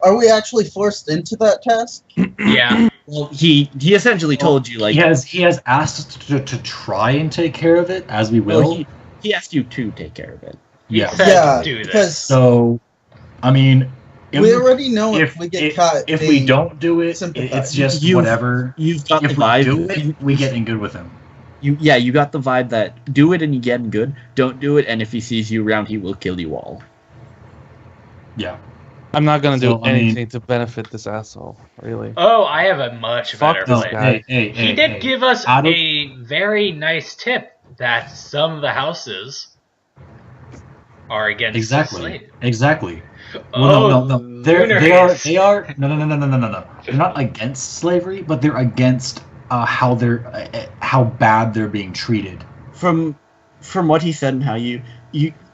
Are we actually forced into that task? Yeah. Well, he essentially told you, like... He has asked to try and take care of it, as we will. Well, he asked you to take care of it. He Yes. said do because this. So, I mean... we already know if we get caught. If we don't do it, it's just whatever. You've got if the vibe. We do it, we get in good with him. You got the vibe that do it and you get in good. Don't do it, and if he sees you around, he will kill you all. Yeah. I'm not gonna do anything to benefit this asshole, really. Oh, I have a much better this plan. guy. He did give us a very nice tip that some of the houses are against slavery. Exactly. Oh, no. They are. No. They're not against slavery, but they're against how bad they're being treated. From what he said and how he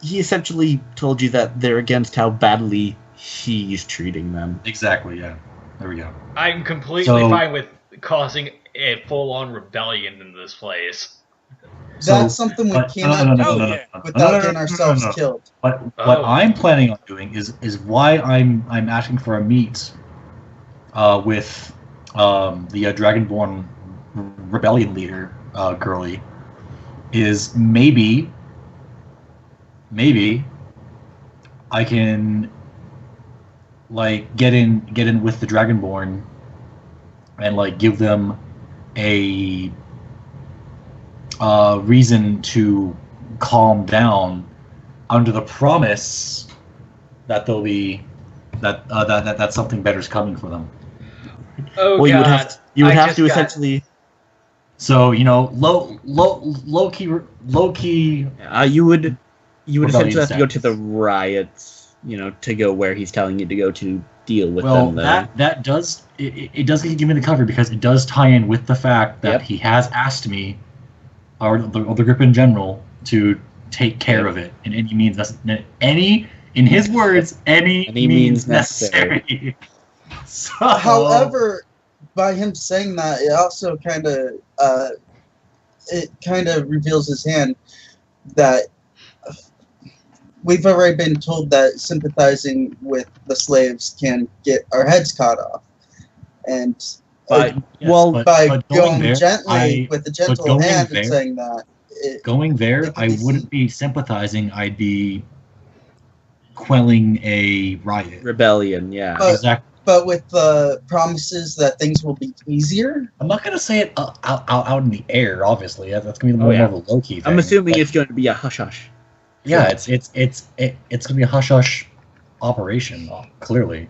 essentially told you that they're against how badly he's treating them. Exactly. Yeah. There we go. I'm completely fine with causing a full-on rebellion in this place. That's something we cannot do without getting ourselves killed. But what I'm planning on doing is why I'm asking for a meet with the Dragonborn rebellion leader, Girly, is maybe I can like get in with the Dragonborn and like give them a reason to calm down under the promise that they'll be that something better is coming for them. Oh, well, God. you would have to essentially. So low key. You would essentially have to go status. to the riots, to go where he's telling you to go to deal with them. Well, that does it does give me the cover because it does tie in with the fact that he has asked me, or the group in general, to take care of it in any means in his words, any means necessary. So, however, by him saying that, it also kind of reveals his hand that we've already been told that sympathizing with the slaves can get our heads cut off, and by going there, gently with a gentle hand and saying that. Going there, I wouldn't be sympathizing. I'd be quelling a riot, rebellion. Yeah, exactly. But with the promises that things will be easier. I'm not gonna say it out in the air. Obviously, that's gonna be more of a low key thing. I'm assuming it's going to be a hush hush. Yeah, it's gonna be a hush hush operation, clearly.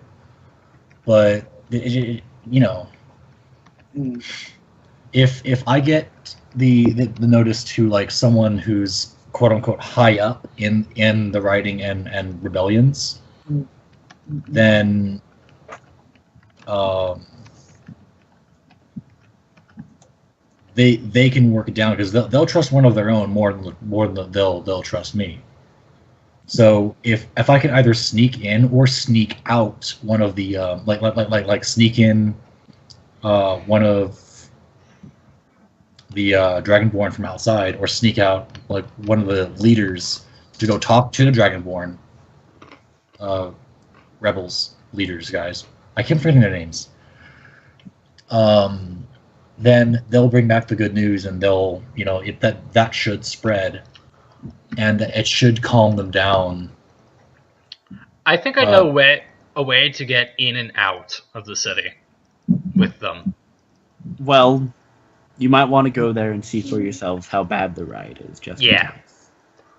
But if I get the notice to like someone who's quote unquote high up in the writing and rebellions, then they can work it down because they'll trust one of their own more than they'll trust me. So if I can either sneak in or sneak out one of the like sneak in one of the Dragonborn from outside, or sneak out like one of the leaders to go talk to the Dragonborn rebels leaders, guys. I keep forgetting their names. Then they'll bring back the good news, and they'll that should spread, and it should calm them down. I think I know a way to get in and out of the city with them. Well, you might want to go there and see for yourselves how bad the riot is. Just yeah.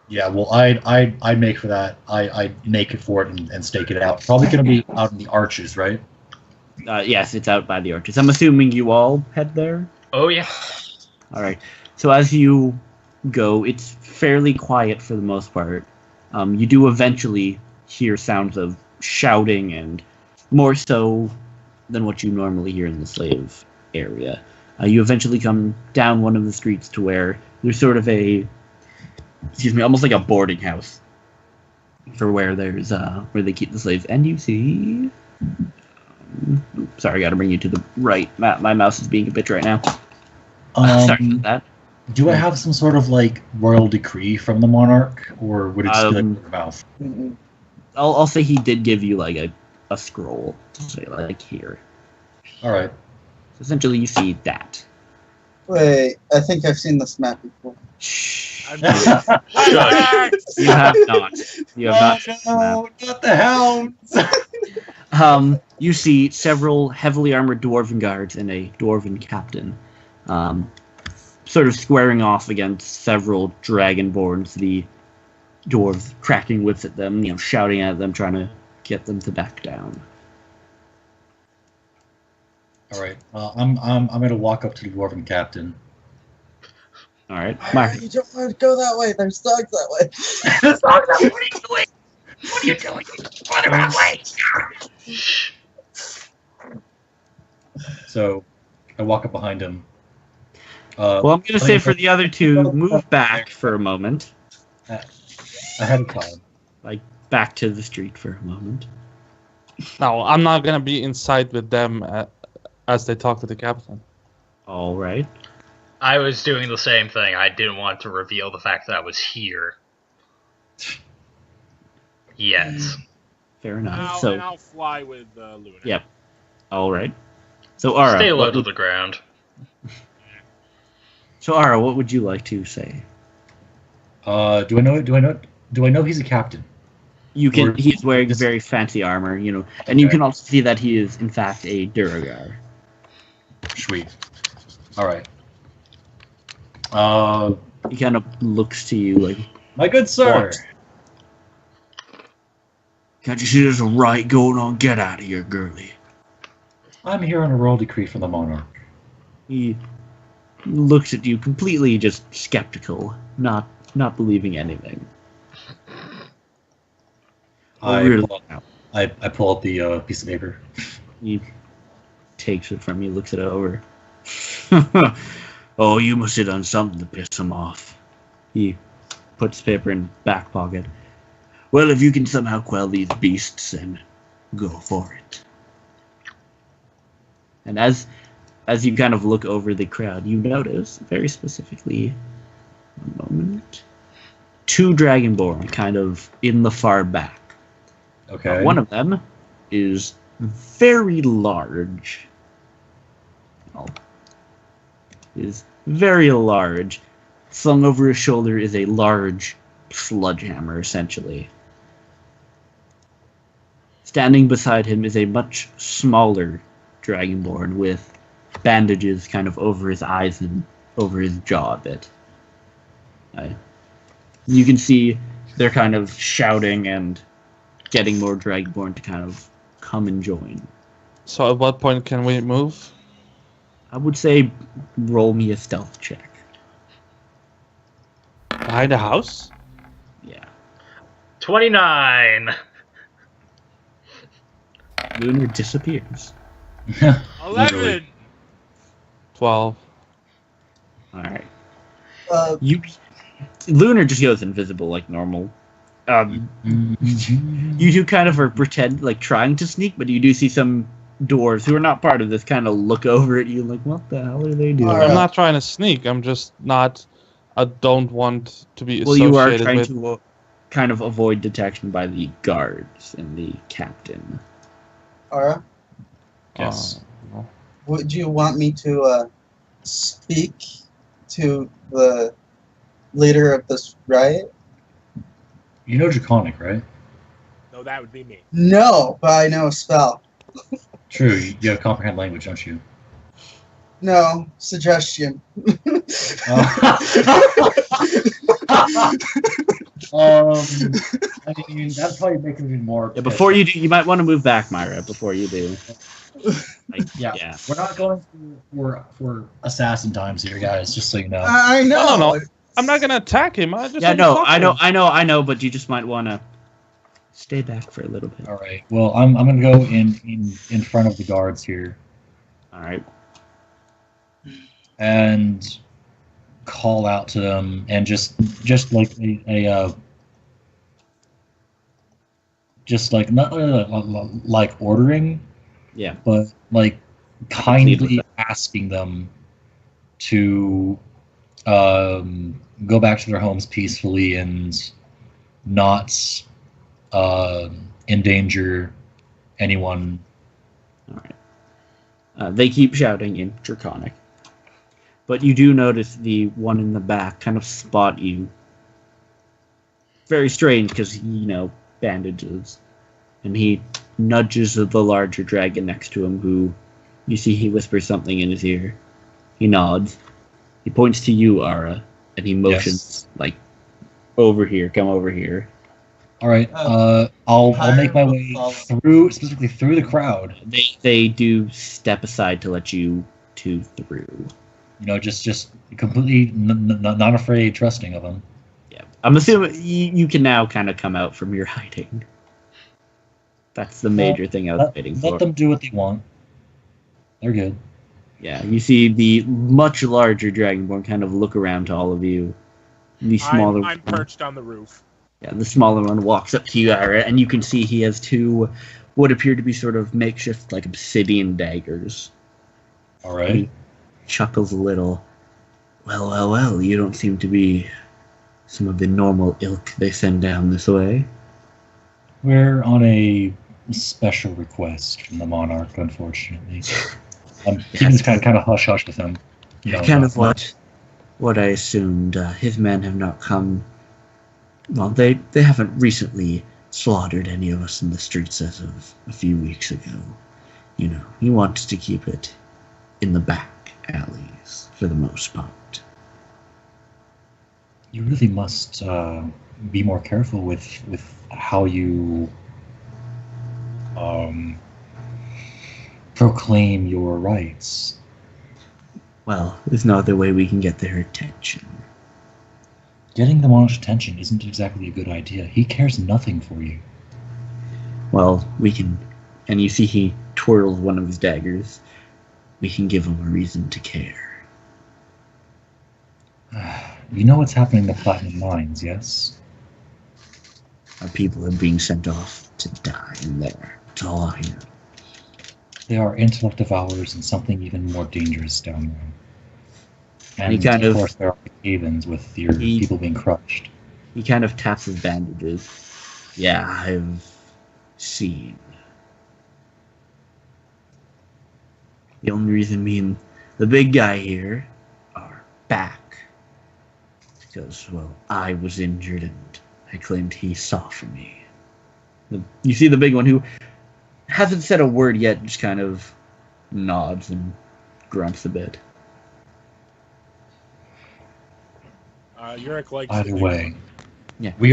Well, I'd make for that. I'd make it for it and stake it out. Probably gonna be out in the arches, right? Yes, it's out by the arches. I'm assuming you all head there? Oh, yeah. All right. So as you go, it's fairly quiet for the most part. You do eventually hear sounds of shouting, and more so than what you normally hear in the slave area. You eventually come down one of the streets to where there's sort of almost like a boarding house for where there's where they keep the slaves. And you see... Sorry, I gotta bring you to the right. My mouse is being a bitch right now. Sorry about that. Do I have some sort of like royal decree from the monarch, or would it just be like word of mouth? I'll say he did give you like a scroll to say like here. All right. So essentially, you see that. Wait, I think I've seen this map before. Shh. Shush. You have not. You have not seen the map. No, not the hounds. You see several heavily armored dwarven guards and a dwarven captain, sort of squaring off against several dragonborns. The dwarves cracking whips at them, shouting at them, trying to get them to back down. All right. I'm gonna walk up to the dwarven captain. All right, You don't want to go that way. There's dogs that way. There's dogs that way. What are you doing? What are you doing? Run that way. So, I walk up behind him. Well, I'm going to say for the other two, move back for a moment. Ahead of time. Like, back to the street for a moment. No, I'm not gonna be inside with them as they talk to the captain. All right. I was doing the same thing. I didn't want to reveal the fact that I was here. Yet. Fair enough. And I'll fly with Lunar. Yep. All right. So Ara, Stay low to the ground. So Ara, what would you like to say? Do I know he's a captain? You can. He's wearing very fancy armor, and you can also see that he is, in fact, a Duragar. Sweet. All right. He kind of looks to you like, my good sir. What? Can't you see there's a riot going on? Get out of here, girly. I'm here on a royal decree from the monarch. He looks at you completely just skeptical, not believing anything. I Really? pull out the piece of paper. He takes it from you, looks it over. Oh, you must have done something to piss him off. He puts paper in back pocket. Well, if you can somehow quell these beasts, then go for it. And as you kind of look over the crowd, you notice, very specifically, one moment, 2 Dragonborn kind of in the far back. Okay. One of them is very large. Is very large. Slung over his shoulder is a large sledgehammer, essentially. Standing beside him is a much smaller Dragonborn with bandages kind of over his eyes and over his jaw a bit. You can see they're kind of shouting and getting more Dragonborn to kind of come and join. So at what point can we move? I would say roll me a stealth check. Behind the house? Yeah. 29! Lunar disappears. 11! 12. Alright. Uh, Lunar just goes invisible like normal. You two kind of are trying to sneak, but you do see some dwarves who are not part of this kind of look over at you like, what the hell are they doing? Alright. I'm not trying to sneak. I'm just not. I don't want to be Well, associated you are trying with. to kind of avoid detection by the guards and the captain. Ara, Yes. would you want me to speak to the leader of this riot? You know Draconic, right? No, that would be me. No, but I know a spell. True. You have comprehend language, don't you? No, suggestion. I mean, that's probably making me more. Yeah, before you do, you might want to move back, Myra, before you do. Yeah. We're not going for assassin times here, guys. Just so you know. I know. No. I'm not gonna attack him. I just Yeah, want to no, talk to I him. know, but you just might want to stay back for a little bit. All right. Well, I'm gonna go in front of the guards here All right. and call out to them and just like just like not like ordering, Yeah. but like kindly asking them to go back to their homes peacefully and not endanger anyone. All right. They keep shouting in Draconic. But you do notice the one in the back kind of spot you. Very strange because, bandages. And he nudges the larger dragon next to him, who you see he whispers something in his ear. He nods. He points to you, Ara, and he motions, over here, come over here. All right, I'll make my way specifically through the crowd. They do step aside to let you two through. Just completely not afraid, trusting of them. Yeah, I'm assuming you can now kind of come out from your hiding. That's the major thing I was waiting for. Let them do what they want. They're good. Yeah, you see the much larger Dragonborn kind of look around to all of you. The smaller I'm perched on the roof. Yeah, the smaller one walks up to you, Ara, and you can see he has two what appear to be sort of makeshift, obsidian daggers. All right. He chuckles a little. Well, you don't seem to be some of the normal ilk they send down this way. We're on a special request from the monarch, unfortunately. I'm keeping this kind of hush-hush with him. Kind of what I assumed. His men have not come. Well, they haven't recently slaughtered any of us in the streets as of a few weeks ago. He wants to keep it in the back alleys for the most part. You really must be more careful with how you proclaim your rights. Well, there's no other way we can get their attention. Getting the monarch's attention isn't exactly a good idea. He cares nothing for you. Well, we can... And you see he twirls one of his daggers. We can give him a reason to care. You know what's happening in the Platinum Mines, yes? Our people are being sent off to die in there. That's all I know. They are intellect devourers and something even more dangerous down there. And of course there are havens with your people being crushed. He kind of taps his bandages. Yeah, I've seen. The only reason me and the big guy here are back because, I was injured and I claimed he saw for me. You see the big one who hasn't said a word yet, just kind of nods and grunts a bit. Yurik likes. Either way, yeah, we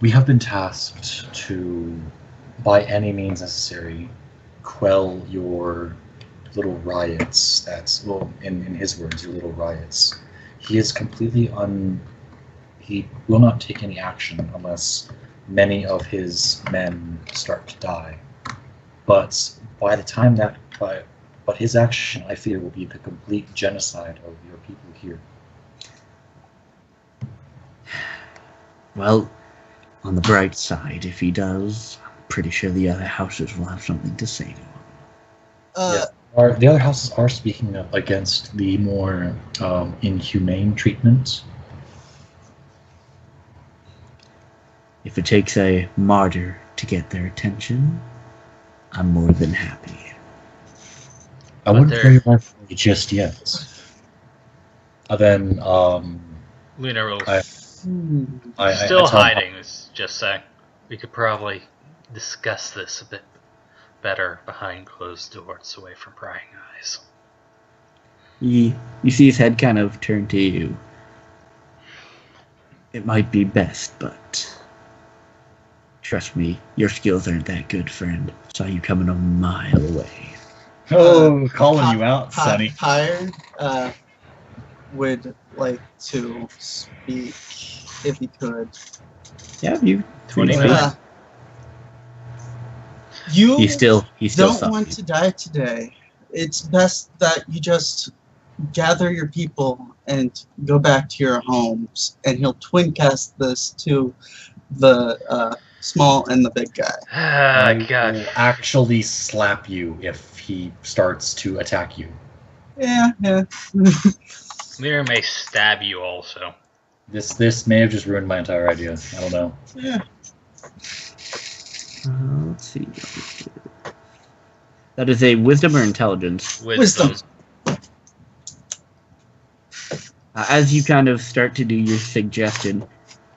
have been tasked to, by any means necessary, quell your little riots. In his words, your little riots. He is completely he will not take any action unless many of his men start to die. But by the time but his action, I fear, will be the complete genocide of your people here. Well, on the bright side, if he does, I'm pretty sure the other houses will have something to say to him. The other houses are speaking up against the more inhumane treatment. If it takes a martyr to get their attention, I'm more than happy. I wouldn't throw your life away just yet. Then, Lunar will still hiding. Just saying, we could probably discuss this a bit better behind closed doors, away from prying eyes. You see his head kind of turn to you. It might be best, but trust me, your skills aren't that good, friend. Saw you coming a mile away. Oh, calling you out, Sonny. Pyre would like to speak if he could. Yeah, you. 20 minutes. You He's still don't want to die today. It's best that you just gather your people and go back to your homes. And he'll twin cast this to the small and the big guy. I God. will actually slap you if he starts to attack you. Yeah. Lunar may stab you also. This may have just ruined my entire idea. I don't know. Yeah. let's see. That is a wisdom or intelligence. Wisdom. As you kind of start to do your suggestion,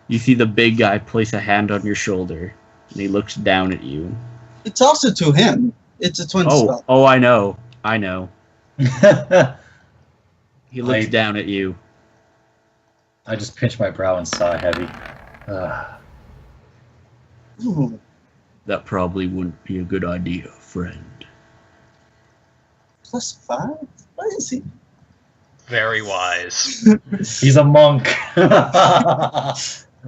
you see the big guy place a hand on your shoulder, and he looks down at you. It's also to him. It's a twin spell. Oh, I know. He looks down at you. I just pinch my brow and sigh heavy. Ooh. That probably wouldn't be a good idea, friend. +5? What is he? Very wise. He's a monk. I'm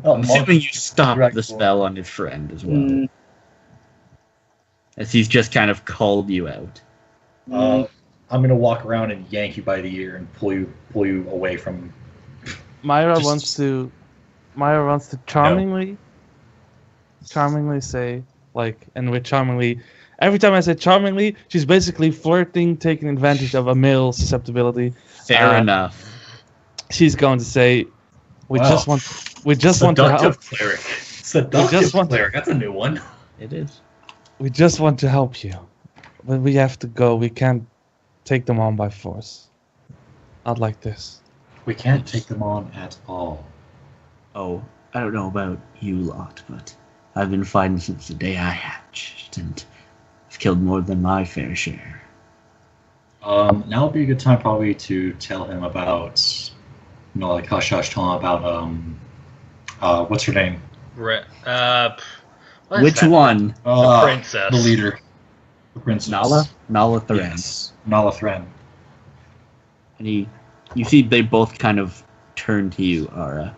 assuming you stopped the spell on his friend as well. As he's just kind of called you out. I'm gonna walk around and yank you by the ear and pull you away from. Myra wants to charmingly say, like, and with charmingly, every time I say charmingly, she's basically flirting, taking advantage of a male susceptibility. Fair enough. She's going to say, we just want to help. Cleric. Seductive cleric. That's a new one. It is. We just want to help you, but we have to go. We can't take them on by force. Not like this. We can't take them on at all. Oh, I don't know about you lot, but I've been fighting since the day I hatched, and I've killed more than my fair share. Now would be a good time probably to tell him about, like hush hush, tell him about, what's her name? Which one? The princess. The leader. The princess. Nala Thran. Yes, Nala Thran. And you see they both kind of turn to you, Ara.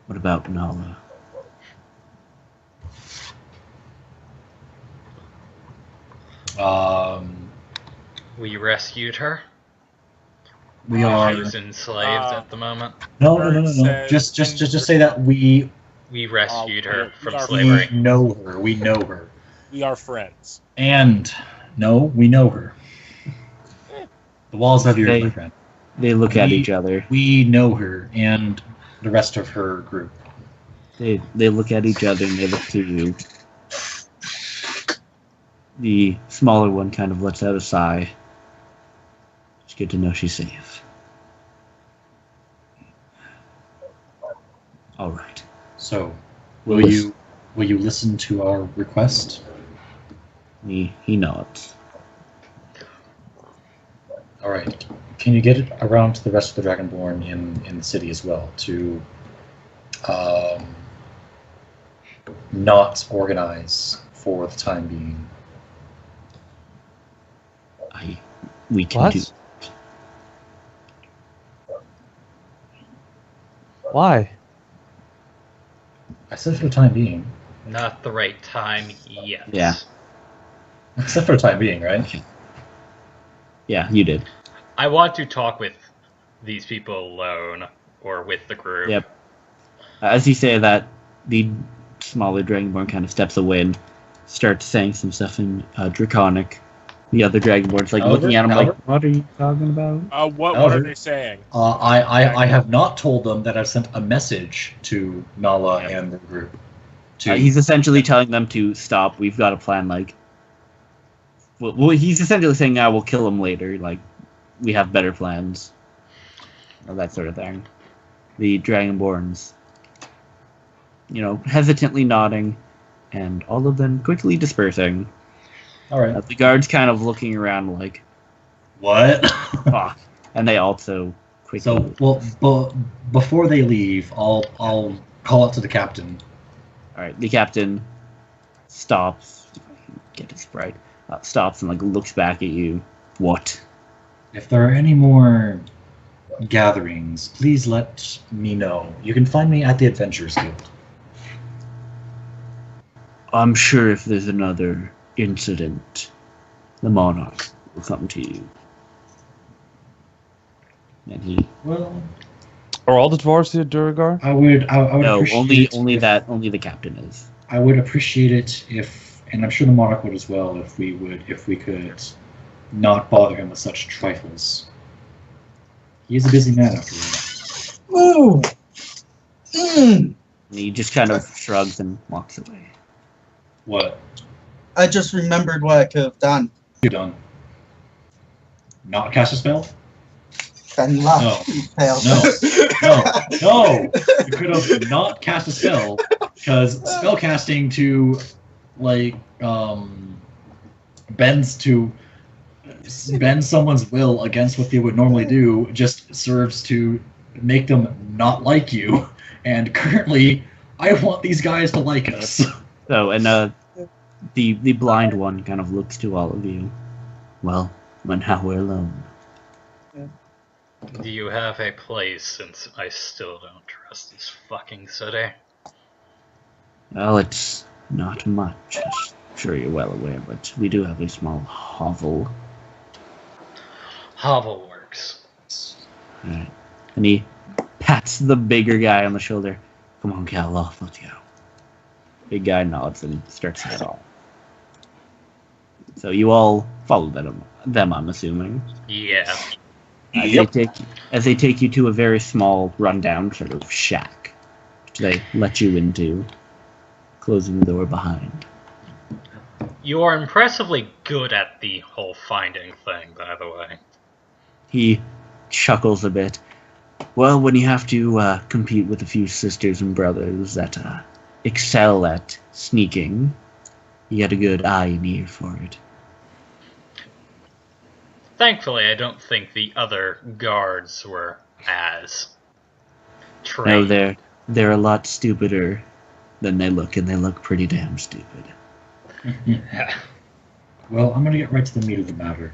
What about Nala? We rescued her. We are. She was enslaved at the moment. No. Just say that we rescued her from we slavery. know her. We know her. We are friends. And no, we know her. The walls have ears, my friend. They look at each other. We know her and the rest of her group. They look at each other and they look to you. The smaller one kind of lets out a sigh. It's good to know she's safe. All right. So, will you listen to our request? He nods. All right. Can you get it around to the rest of the Dragonborn in the city as well to not organize for the time being? We can do. Why? I said for the time being. Not the right time yet. Yeah. Except for the time being, right? Yeah, you did. I want to talk with these people alone or with the group. Yep. As you say that, the smaller Dragonborn kind of steps away and starts saying some stuff in Draconic. The other Dragonborn's like looking at him like, what are you talking about? What are they saying? I have not told them that I've sent a message to Nala and the group. He's essentially telling them to stop. We've got a plan. Like, well, he's essentially saying, "I will kill him later." Like, we have better plans, or that sort of thing. The Dragonborns, hesitantly nodding, and all of them quickly dispersing. All right. The guards kind of looking around like, what? Fuck. And they also quickly. So, before they leave, I'll call out to the captain. All right. The captain stops. If I can get this right. Stops and looks back at you. What? If there are any more gatherings, please let me know. You can find me at the Adventurers Guild. I'm sure if there's another incident, the Monarch will come to you. And are all the dwarves here Duragar? I would no, appreciate only the captain is. I would appreciate it if, and I'm sure the Monarch would as well, if we could not bother him with such trifles. He is a busy man after all. Ooh. And he just kind of shrugs and walks away. What? I just remembered what I could have done. You've done. Not cast a spell? Then luck No. failed. No! You could have not cast a spell, because spellcasting to, like, bend someone's will against what they would normally do just serves to make them not like you. And currently, I want these guys to like us. So, and the blind one kind of looks to all of you. Well, now we're alone. Do you have a place, since I still don't trust this fucking city? Well, it's not much, as I'm sure you're well aware, but we do have a small hovel. Hovel works. Alright. And he pats the bigger guy on the shoulder. Come on, Cal, off, let's go. Big guy nods and starts to head off. So you all follow them, I'm assuming. Yeah. As they take you to a very small, rundown sort of shack, which they let you into, closing the door behind. You are impressively good at the whole finding thing, by the way. He chuckles a bit. Well, when you have to compete with a few sisters and brothers that excel at sneaking, you get a good eye and ear for it. Thankfully, I don't think the other guards were as trained. No, they're a lot stupider than they look, and they look pretty damn stupid. Well, I'm going to get right to the meat of the matter.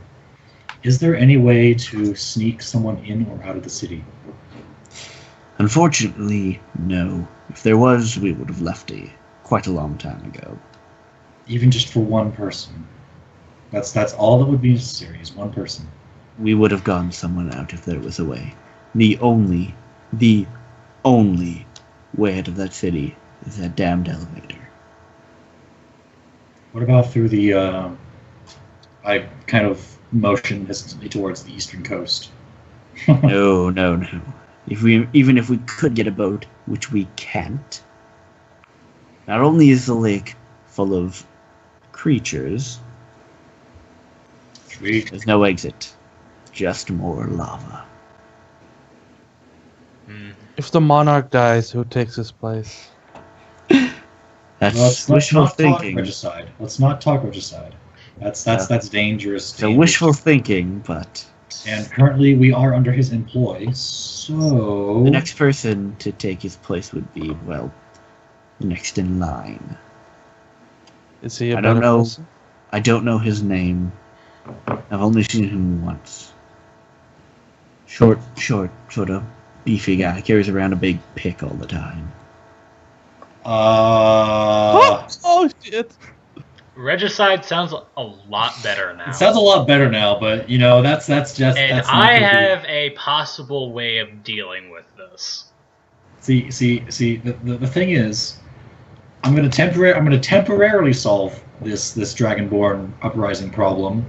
Is there any way to sneak someone in or out of the city? Unfortunately, no. If there was, we would have left quite a long time ago. Even just for one person? That's all that would be necessary, is one person. We would have gotten someone out if there was a way. The only way out of that city is that damned elevator. What about through the, I kind of motion hesitantly towards the eastern coast. No. Even if we could get a boat, which we can't, not only is the lake full of creatures, Sweet. there's no exit, just more lava. If the monarch dies, who takes his place? That's wishful thinking. Let's not talk regicide. That's dangerous. So wishful thinking, but and currently we are under his employ, so the next person to take his place would be, well, next in line. Is he a I don't better know. person? I don't know his name. I've only seen him once. Short, sort of beefy guy. Carries around a big pick all the time. Oh shit! Regicide sounds a lot better now. It sounds a lot better now, but you know that's just. And that's I have a possible way of dealing with this. See. The thing is, I'm going to temporarily solve this Dragonborn uprising problem.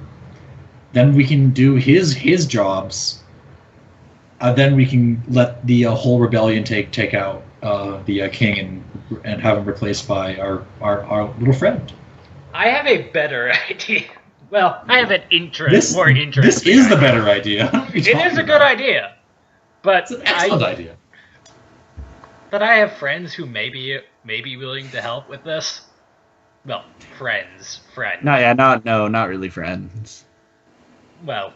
Then we can do his jobs. Then we can let the whole rebellion take out the king and have him replaced by our little friend. I have a better idea. Well, I have an more interesting. This is the better idea. It is a good idea, but It's an excellent idea. But I have friends who may be willing to help with this. Well, friends. Not really friends. Well,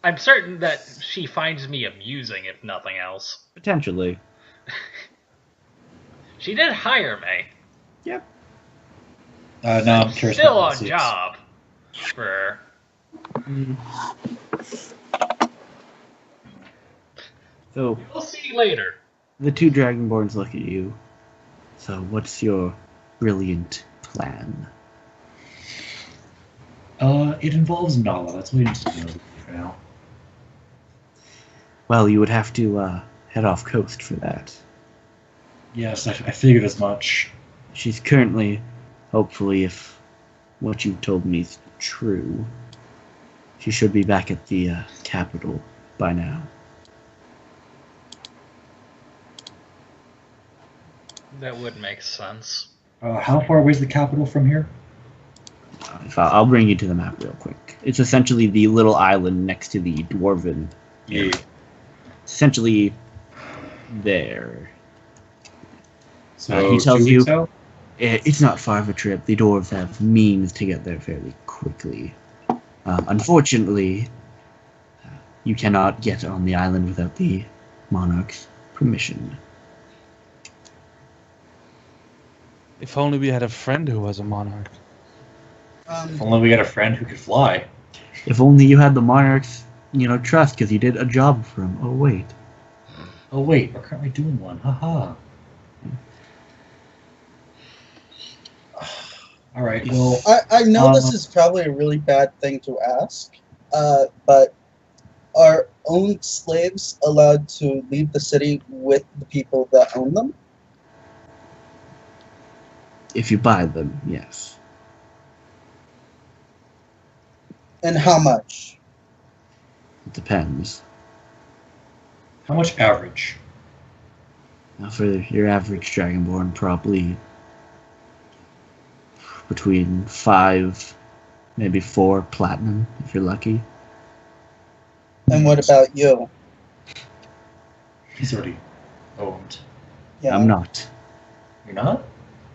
I'm certain that she finds me amusing, if nothing else. Potentially. She did hire me. Yep. No, I'm curious. Still about on this. job. For. So We'll see later. the two Dragonborns look at you. So what's your brilliant plan? It involves Nala. That's all you need to know for now. Well, you would have to head off coast for that. Yes, I figured as much. She's currently, hopefully, if what you told me is true, she should be back at the capital by now. That would make sense. How far away is the capital from here? I'll bring you to the map real quick. It's essentially the little island next to the dwarven. Yeah. Essentially, there. So He tells 2 you weeks out? it's not far of a trip. The dwarves have means to get there fairly quickly. Unfortunately, you cannot get on the island without the monarch's permission. If only we had a friend who was a monarch. If only we had a friend who could fly. If only you had the monarch's, trust, because you did a job for him. Oh wait, we're currently doing one. Haha. All right. Well, I know this is probably a really bad thing to ask, but are owned slaves allowed to leave the city with the people that own them? if you buy them, yes. And how much? It depends. how much average? Now for your average Dragonborn, probably between 5, maybe 4 platinum, if you're lucky. And what about you? He's already owned. Yeah. I'm not. You're not?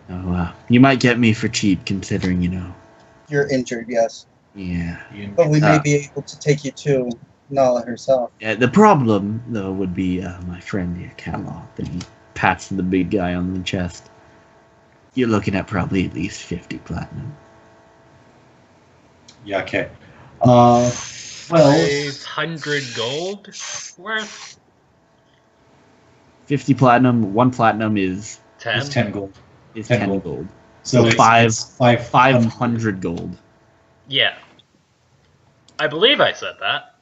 No, you might get me for cheap, considering, You're injured, yes. Yeah. But we may be able to take you to Nala herself. Yeah, the problem, though, would be my friend here, Kalov, and he pats the big guy on the chest. You're looking at probably at least 50 platinum. Yeah, okay. Well, 500 gold worth? 50 platinum, 1 platinum is 10? it's 10 gold. 10 gold. gold. So So it's 500 gold. Yeah. I believe I said that.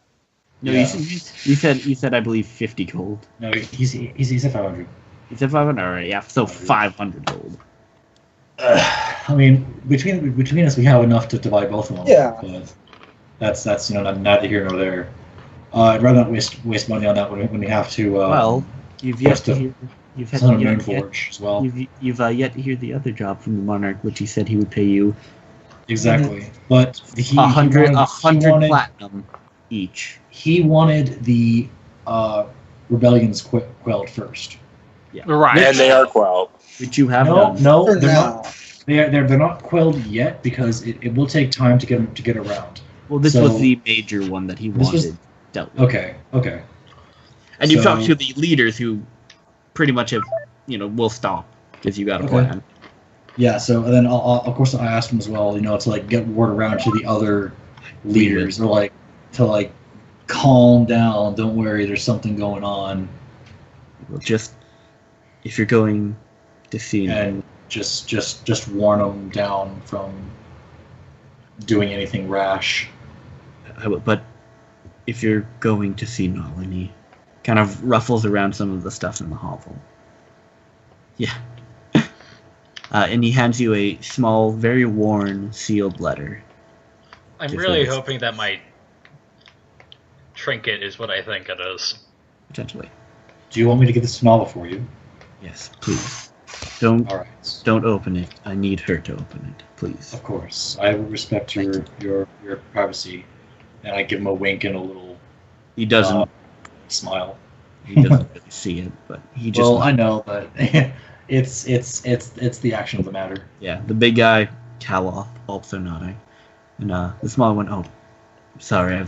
No, Yeah. you said I believe 50 gold. No, he said 500. You said 500? Alright, yeah, so 500 gold. I mean, between us, we have enough to buy both of them. Yeah. But that's neither here nor there. I'd rather not waste money on that when we have to. Well, you've yet just to a- hear. You've it's on a yet, Moonforge as well. you've yet to hear the other job from the Monarch, which he said he would pay you Exactly, but he 100 he wanted, platinum each. He wanted the rebellions quelled first. Right. And they are quelled. Which you have No, done. no, For they're now. not. They're not quelled yet because it will take time to get around. Well, this So- was the major one that he This was- wanted dealt with. Okay. And you've so- talked to the leaders who pretty much have, will stop if you got a Okay. plan. Yeah. So and then of course I asked him as well, to like get word around to the other leaders or to calm down. Don't worry, there's something going on, Well, just if you're going to see and just warn them down from doing anything rash. but if you're going to see Nalini, kind of ruffles around some of the stuff in the hovel. Yeah. And he hands you a small, very worn, sealed letter. I'm Just really nice. hoping that my trinket is what I think it is. Potentially. Do you want me to get this to Nala for you? Yes, please. Don't All right. don't open it. I need her to open it, please. Of course, I will respect your privacy, and I give him a wink and a little He doesn't. smile. He doesn't really see it, but he just. Well, I know, but it's the action of the matter. Yeah, the big guy, Kaloth, also nodding, and the small one. Oh, sorry,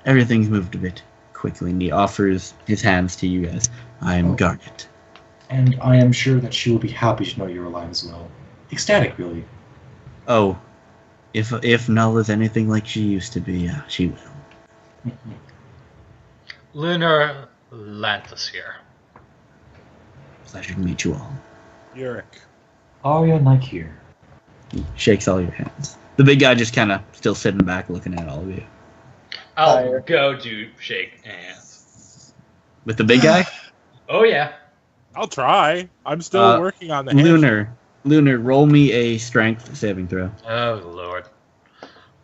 everything's moved a bit quickly. And he offers his hands to you guys. I am Oh. Garnet. And I am sure that she will be happy to know you're alive as well. Ecstatic, really. Oh, if Null is anything like she used to be, she will. Lunar Lantis here. Pleasure to meet you all. Yurik. Arya Nike. He shakes all your hands. The big guy just kind of still sitting back looking at all of you. I'll Fire. go do shake hands. With the big guy? Oh yeah. I'll try. I'm still working on the handshake. Lunar, roll me a strength saving throw. Oh lord.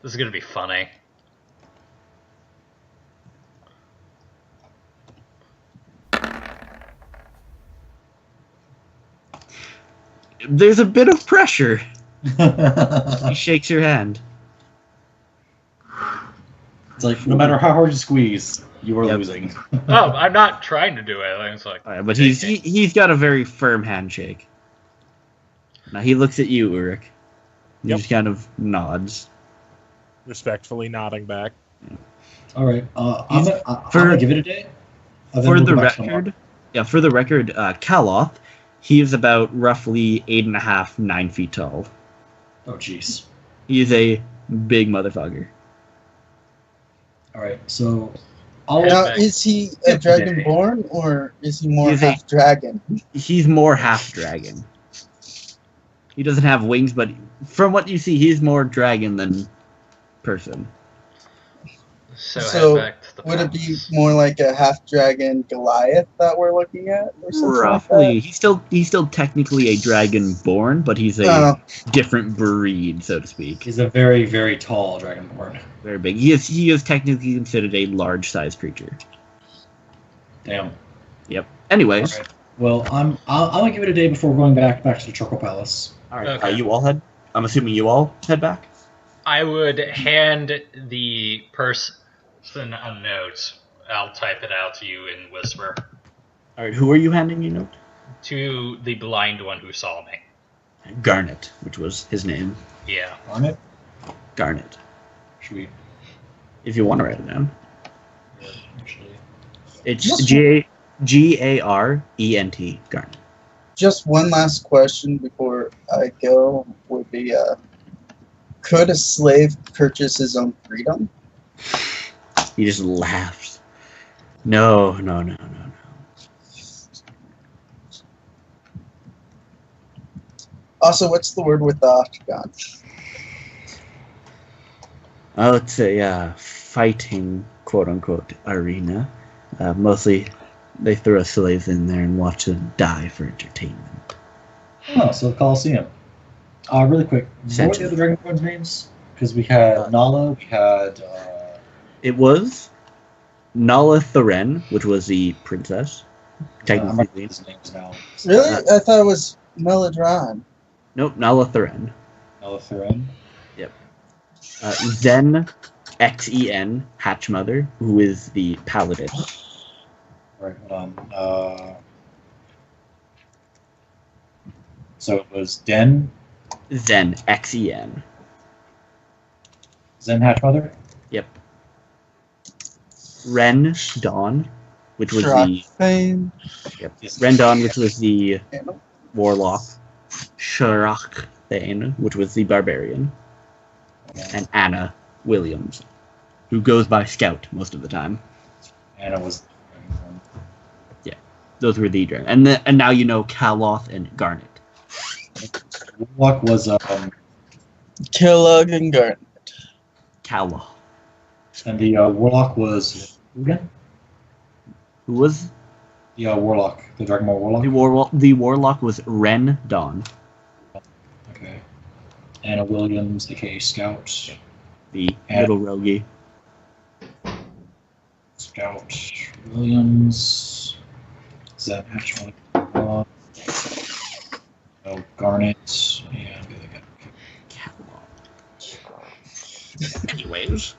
This is gonna be funny. There's a bit of pressure. He shakes your hand. It's like, no matter how hard you squeeze, you are losing. Oh, I'm not trying to do anything. It's like, Right, but he's got a very firm handshake. Now he looks at you, Ulrich. He just kind of nods. Respectfully nodding back. Yeah. All right. I'm gonna give it a day. For the record, Kaloth, he is about roughly 8.5, 9 feet tall. Oh, jeez. He is a big motherfucker. All right, so now, is he a dragonborn or is he more half dragon? He's more half dragon. He doesn't have wings, but from what you see, he's more dragon than person. So head back to the would it be more like a half dragon Goliath that we're looking at, or something roughly? Like that? He's still technically a dragonborn, but he's a different breed, so to speak. He's a very, very tall dragonborn. Very big. He is technically considered a large-sized creature. Damn. Yep. Anyways. All right. Well, I'll gonna give it a day before going back to the Charcoal Palace. All right. Okay. You all head. I'm assuming you all head back. I would hand the person a note. I'll type it out to you in whisper. All right. Who are you handing your note? To the blind one who saw me. Garnet, which was his name. Yeah. Garnet. Garnet. Sweet. If you want to write it down. Yeah, actually. It's Garent. Garnet. Just one last question before I go would be, could a slave purchase his own freedom? He just laughs. No. Also, what's the word with the octagon? Oh, it's a fighting, quote-unquote, arena. Mostly, they throw slaves in there and watch them die for entertainment. Oh, so the Colosseum. Really quick, what were the other Dragonborn's names? Because we had Nala, we had... It was Nala Tharen, which was the princess. Technically. His names now. Really? I thought it was Meladron. Nope, Nala Tharen. Nala Tharen? Yep. Zen, Xen, Hatchmother, who is the paladin. Right, hold on. So it was Den? Zen, Xen. Zen Hatchmother? Yep. Ren Dawn, which was Fame. Yep. Ren Dawn, which was the warlock. Sharak Thane, which was the barbarian. And Anna Williams, who goes by Scout most of the time. Anna was... Yeah, those were the dragon. And now you know Kaloth and Garnet. Warlock was Kellogg and Garnet. Kaloth. And the Warlock was who again? Who was? The Warlock, the Dragonborn Warlock? The Warlock was Ren Dawn. Okay. Anna Williams, aka Scout. The little roguey. Scout Williams. Zen Hatchmother. Garnet. And anyways.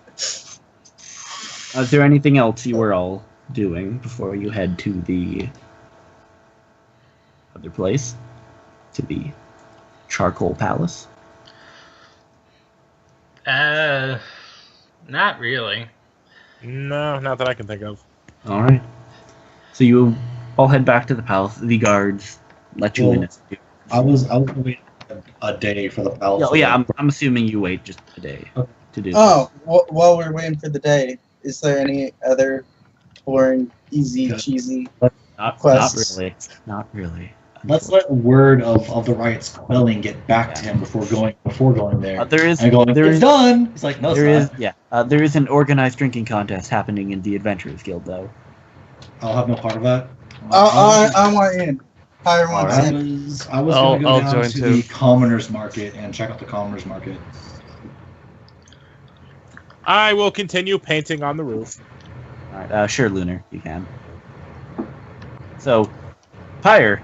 Is there anything else you were all doing before you head to the other place? To the Charcoal Palace? Not really. No, not that I can think of. Alright. So you all head back to the palace. The guards let you in. I was going to wait a day for the palace. Oh yeah, I'm assuming you wait just a day to do this. While we're waiting for the day, is there any other boring, easy, cheesy quests? Not really. Let's let word of the riots quelling get back to him before going there. There is. It's done. He's like, no, it's not. Yeah. There is an organized drinking contest happening in the Adventurers Guild, though. I'll have no part of that. I want in. I was going to go down to the Commoners Market and check out the Commoners Market. I will continue painting on the roof. All right, sure, Lunar, you can. So, Pyre.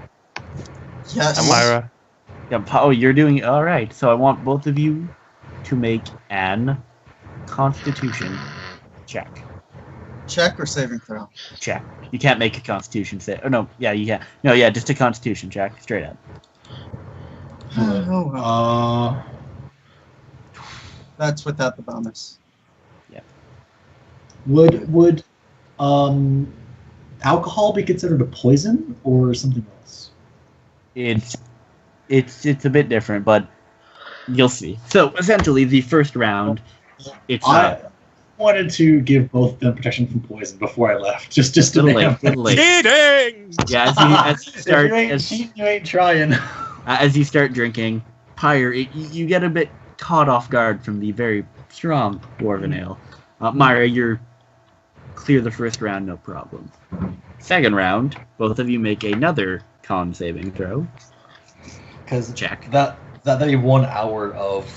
Yes. Amira. Yeah, oh, you're doing all right. So I want both of you to make an Constitution check. Check or saving throw? Check. You can't make a Constitution save. Oh no, yeah, you can. No, yeah, just a Constitution check, straight up. Oh, well. That's without the bonus. Yeah. Would alcohol be considered a poison or something else? It's a bit different, but you'll see. So essentially, the first round, it's I wanted to give both of them protection from poison before I left. Just to little late. Cheating! Yeah, as you start, you ain't trying. As you start drinking, Pyre, you get a bit caught off guard from the very strong dwarven ale. Myra, you're clear the first round, no problem. Second round, both of you make another con saving throw. Because check. That'd be 1 hour of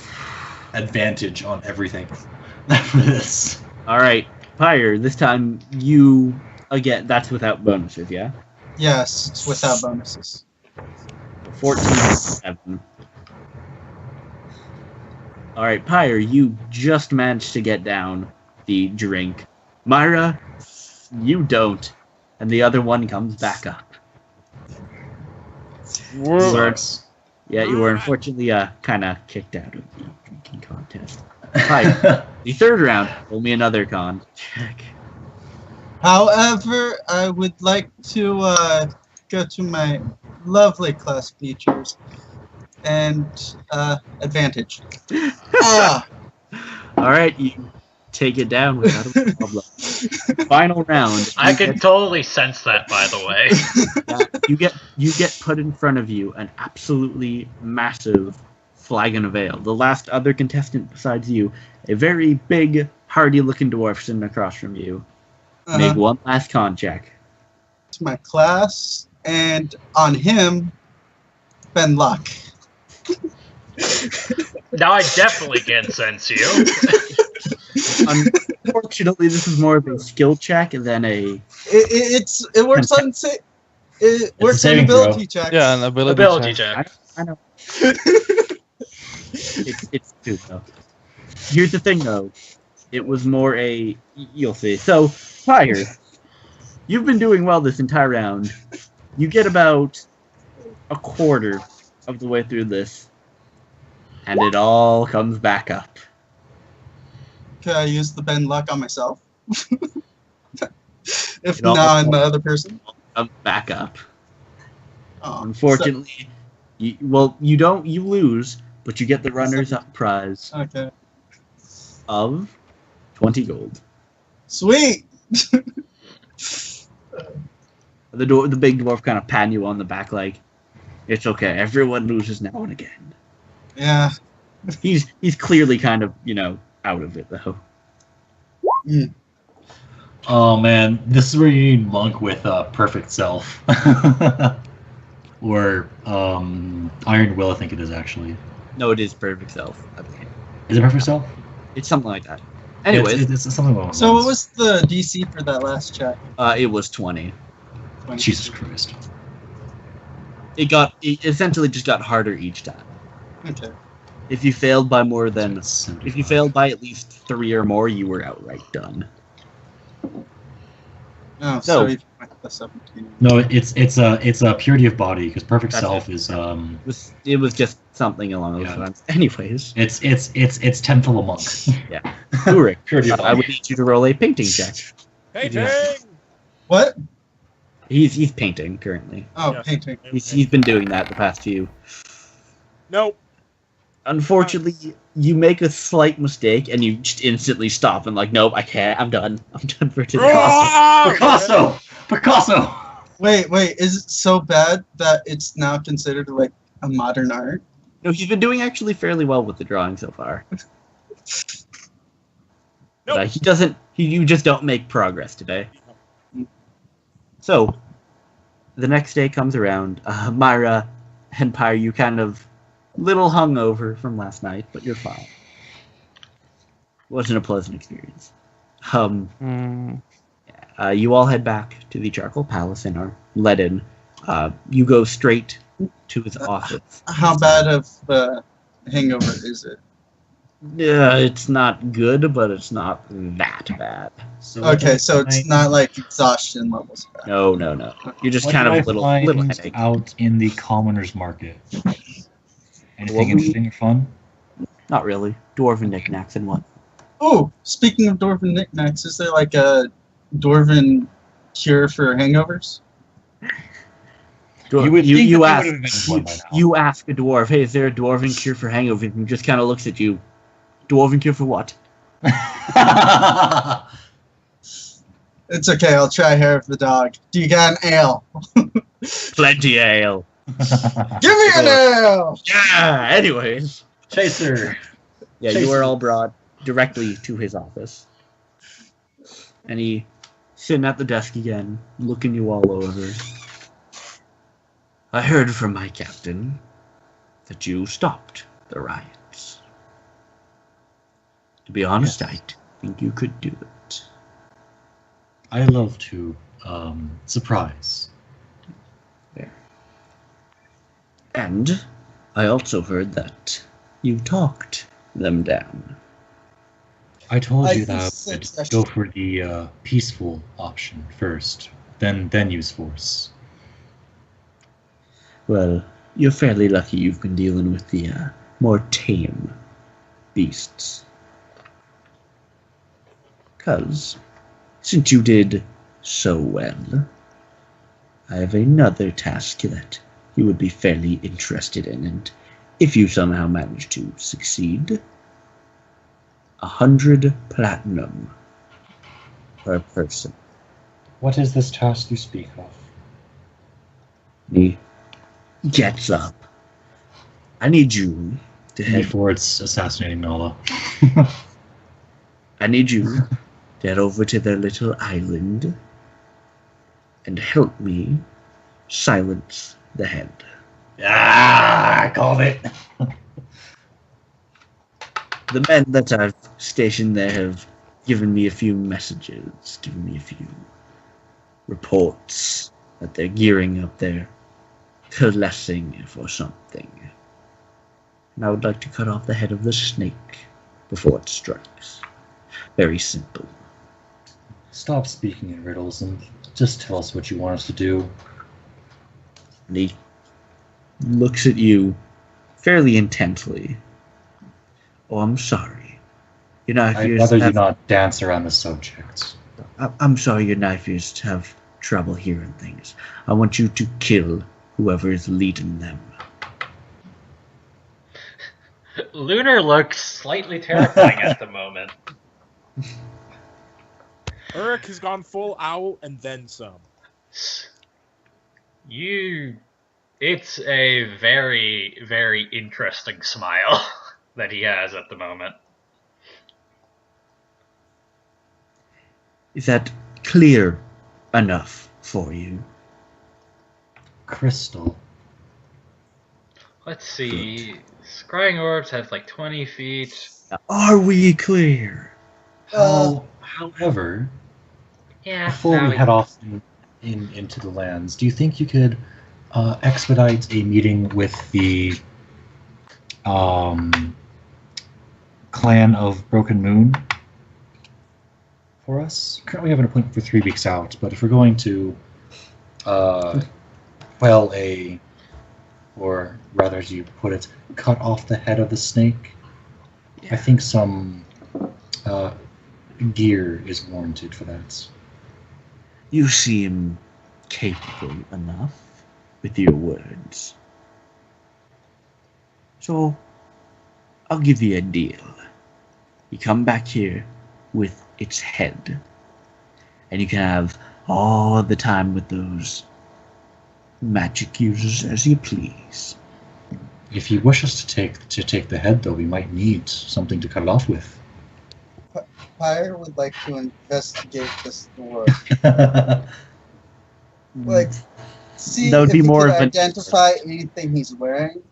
advantage on everything for this. All right, Pyre. This time you again. That's without bonuses, yeah. Yes, it's without bonuses. 14-7. All right, Pyre. You just managed to get down the drink. Myra, you don't, and the other one comes back up. You were unfortunately kind of kicked out of the drinking contest. Pyre, the third round, roll me another con check. However, I would like to go to my lovely class features and advantage. All right, you take it down without a problem. Final round. I can totally sense that, by the way. You get put in front of you an absolutely massive flagon of ale. The last other contestant besides you, a very big, hardy-looking dwarf sitting across from you. Make one last con check. To my class, and on him, Ben Luck. Now I definitely can sense you. Unfortunately, this is more of a skill check than a. It works on ability checks. Yeah, an ability check. I know. It's two though. Here's the thing though, it was more a. You'll see. So, Pyre, you've been doing well this entire round. You get about a quarter of the way through this, and it all comes back up. Can I use the Ben Luck on myself? If not on the other person? Back up. Oh, unfortunately, you lose, but you get the runners-up prize of 20 gold. Sweet! The big dwarf kind of patting you on the back like, it's okay, everyone loses now and again. Yeah. He's clearly kind of, out of it, though. Mm. Oh, man. This is where you need Monk with Perfect Self. Or Iron Will, I think it is, actually. No, it is Perfect Self. Is it Perfect Self? It's something like that. Anyways. It's something along those So lines. what was the DC for that last check? It was 20. Jesus Christ. It essentially just got harder each time. Okay. If you failed by more than... If you failed by at least 3 or more, you were outright done. Oh, so you went the 17. No, it's a purity of body, because Perfect Self is It was just something along those lines. Anyways. It's tenth level monk. Yeah. Ulrich, Purity of body. I would need you to roll a painting check. Painting! What? He's painting currently. Oh, Yeah. painting. He's been doing that the past few. Nope. Unfortunately, you make a slight mistake and you just instantly stop and like, nope, I can't. I'm done. I'm done for today. Picasso. Wait, is it so bad that it's now considered like a modern art? No, he's been doing actually fairly well with the drawing so far. Nope. But, he doesn't. You just don't make progress today. So, the next day comes around. Myra and Pyre, you kind of little hungover from last night, but you're fine. Wasn't a pleasant experience. You all head back to the Charcoal Palace and are let in. You go straight to his office. How bad of a hangover is it? Yeah, it's not good, but it's not that bad. So Okay, so it's not like exhaustion levels bad. No. You're just kind of a little headache. Out in the commoners market. Anything interesting or fun? Not really. Dwarven knickknacks and what? Oh, speaking of dwarven knickknacks, is there like a dwarven cure for hangovers? You ask a dwarf, hey, is there a dwarven cure for hangovers? And he just kind of looks at you. Dwarven cure for what? It's okay, I'll try hair of the dog. Do you got an ale? Plenty ale. Give me an ale! Yeah, anyways. Chaser. Yeah, you are all brought directly to his office. And he sitting at the desk again, looking you all over. I heard from my captain that you stopped the riots. To be honest, I think you could do it. I love to surprise. There. And I also heard that you talked them down. I told you that I would go for the peaceful option first, then use force. Well, you're fairly lucky you've been dealing with the more tame beasts. 'Cause, since you did so well, I have another task that you would be fairly interested in, and if you somehow manage to succeed, 100 platinum per person. What is this task you speak of? He gets up. I need you to head before it's assassinating Nala. I need you to head over to their little island and help me silence the head. I called it. The men that I've stationed there have given me a few messages, given me a few reports that they're gearing up, they're coalescing for something. And I would like to cut off the head of the snake before it strikes. Very simple. Stop speaking in riddles and just tell us what you want us to do. And he looks at you fairly intently. Oh, I'm sorry. Your knife I'd rather you not dance around the subject. I'm sorry your knife ears have trouble hearing things. I want you to kill whoever is leading them. Lunar looks slightly terrifying at the moment. Eric has gone full owl and then some. It's a very, very interesting smile that he has at the moment. Is that clear enough for you? Crystal. Let's see. Scrying orbs have like 20 feet. Are we clear? However, before we head off into the lands, do you think you could expedite a meeting with the clan of Broken Moon for us? Currently, we have an appointment for 3 weeks out, but if we're going to or rather, as you put it, cut off the head of the snake, I think some gear is warranted for that. You seem capable enough with your words. So, I'll give you a deal. You come back here with its head, and you can have all the time with those magic users as you please. If you wish us to take the head, though, we might need something to cut it off with. Pyre would like to investigate this door. Like, see that would if be he more could of an identify anything he's wearing,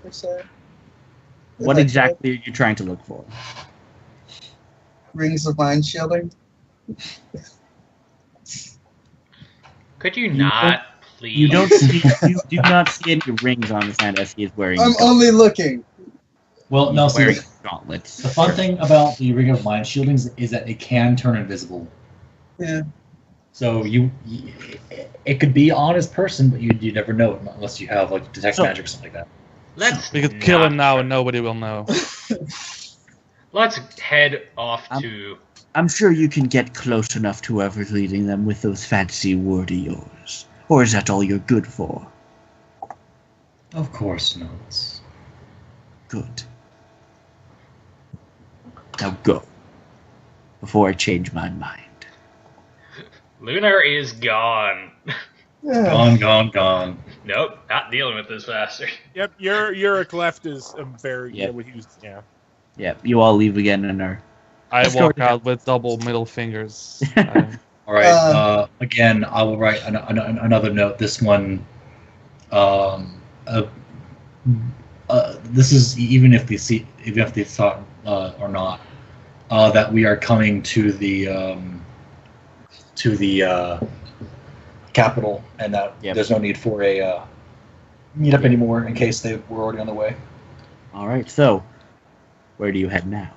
per se. What exactly are you trying to look for? Rings of mind shielding. Could you not Please. You don't see. You do not see any rings on his hand as he is wearing. I'm only looking. Well, no, see, wearing gauntlets. the fun thing about the Ring of Mind shieldings is that it can turn invisible. Yeah. So it could be on his person, but you never know it unless you have like detect magic or something like that. We could kill him now and nobody will know. Let's head off to. I'm sure you can get close enough to whoever's leading them with those fancy words of yours. Or is that all you're good for? Of course not. Good. Now go. Before I change my mind. Lunar is gone. Yeah. Gone. Nope, not dealing with this bastard. Yep, Uric left is very. Yep. Yeah. Yep, you all leave again and are. I Let's walk go. out with double middle fingers. All right. Again, I will write another note. This one. This is even if they thought or not that we are coming to the capital, and that there's no need for a meetup anymore in case they were already on the way. All right. So, where do you head now?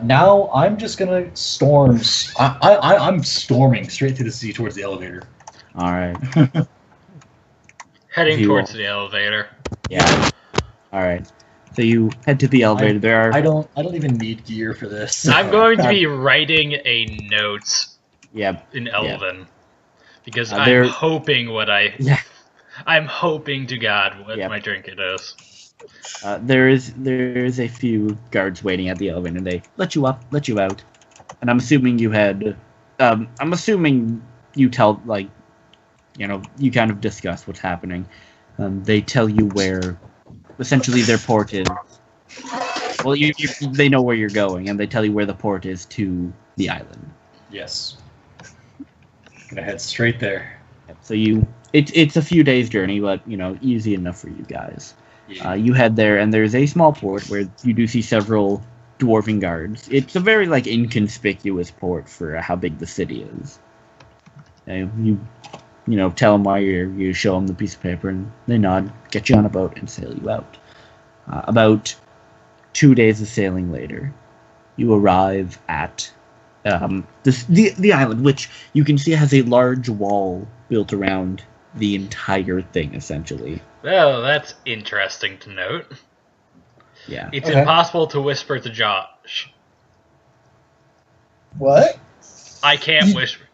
Now I'm just gonna storm. I'm storming straight through the city towards the elevator. All right. Heading towards the elevator. Yeah. All right. So you head to the elevator. I don't even need gear for this. I'm going to be writing a note. Yep. In Elven, because I'm hoping Yeah. I'm hoping to God what my trinket is. There is a few guards waiting at the elevator. And they let you up, let you out, and I'm assuming you had. I'm assuming you tell you kind of discuss what's happening. They tell you where, essentially, their port is. Well, they know where you're going, and they tell you where the port is to the island. Yes. Gonna head straight there. So it's a few days journey, but easy enough for you guys. Yeah. You head there, and there's a small port where you do see several dwarven guards. It's a very inconspicuous port for how big the city is. You tell them why you show them the piece of paper, and they nod, get you on a boat, and sail you out. About 2 days of sailing later, you arrive at the island, which you can see has a large wall built around the entire thing, essentially. Well, that's interesting to note. Yeah. It's impossible to whisper to Josh. What? I can't whisper.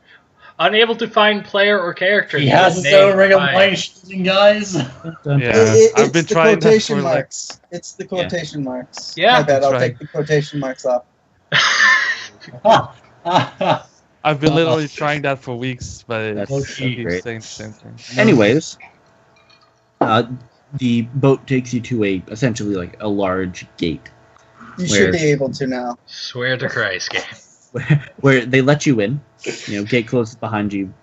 Unable to find player or character. He has his own Ring of Mind shielding, guys. I've been trying that for marks. It's the quotation marks. Yeah. My bad, I'll take the quotation marks off. I've been literally trying that for weeks, but it's great. same thing. Anyways, the boat takes you to essentially a large gate. You should be able to now. Swear to Christ, game. Where they let you in, gate closes behind you.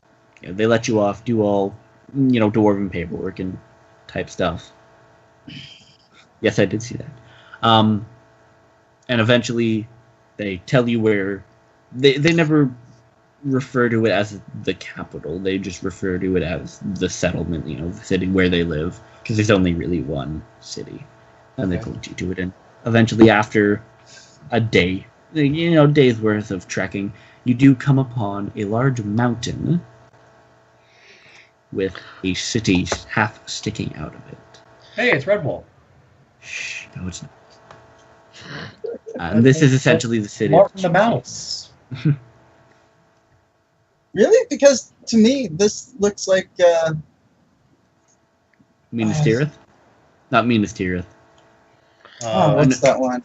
They let you off, do all, dwarven paperwork and type stuff. Yes, I did see that. And eventually, they tell you where. They never refer to it as the capital. They just refer to it as the settlement. The city where they live, because there's only really one city, and they point you to it. And eventually, after a day. Days worth of trekking, you do come upon a large mountain with a city half sticking out of it. Hey, it's Red Bull. Shh, no, it's not. And this is essentially the city. Martin the Mouse. Really? Because to me, this looks like. Minas Tirith? Not Minas Tirith. What's that one?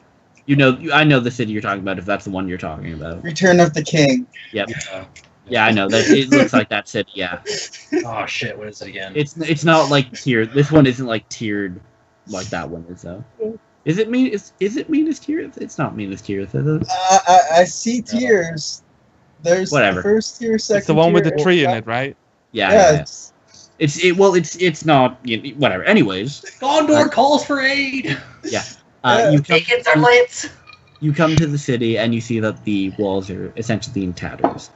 I know the city you're talking about, if that's the one you're talking about. Return of the King. Yep. Yeah, I know. It looks like that city, yeah. Oh, shit, what is it again? It's not tiered. This one isn't tiered like that one is, though. Is it Minas Tirith? It's not Minas Tirith, is it? I see tiers. There's whatever. First tier, second tier. It's the one with the tree in it, right? Yeah. It's not, whatever. Anyways. Gondor calls for aid! Yeah. You come to the city and you see that the walls are essentially in tatters.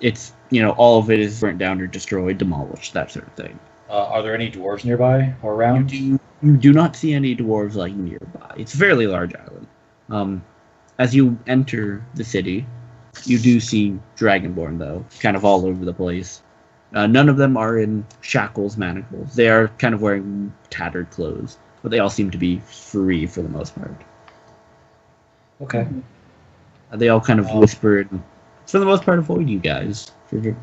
It's all of it is burnt down or destroyed, demolished, that sort of thing. Are there any dwarves nearby or around? You do not see any dwarves nearby. It's a fairly large island. As you enter the city, you do see Dragonborn, though, kind of all over the place. None of them are in shackles, manacles. They are kind of wearing tattered clothes, but they all seem to be free for the most part. Okay. They all kind of whisper and, for the most part, avoid you guys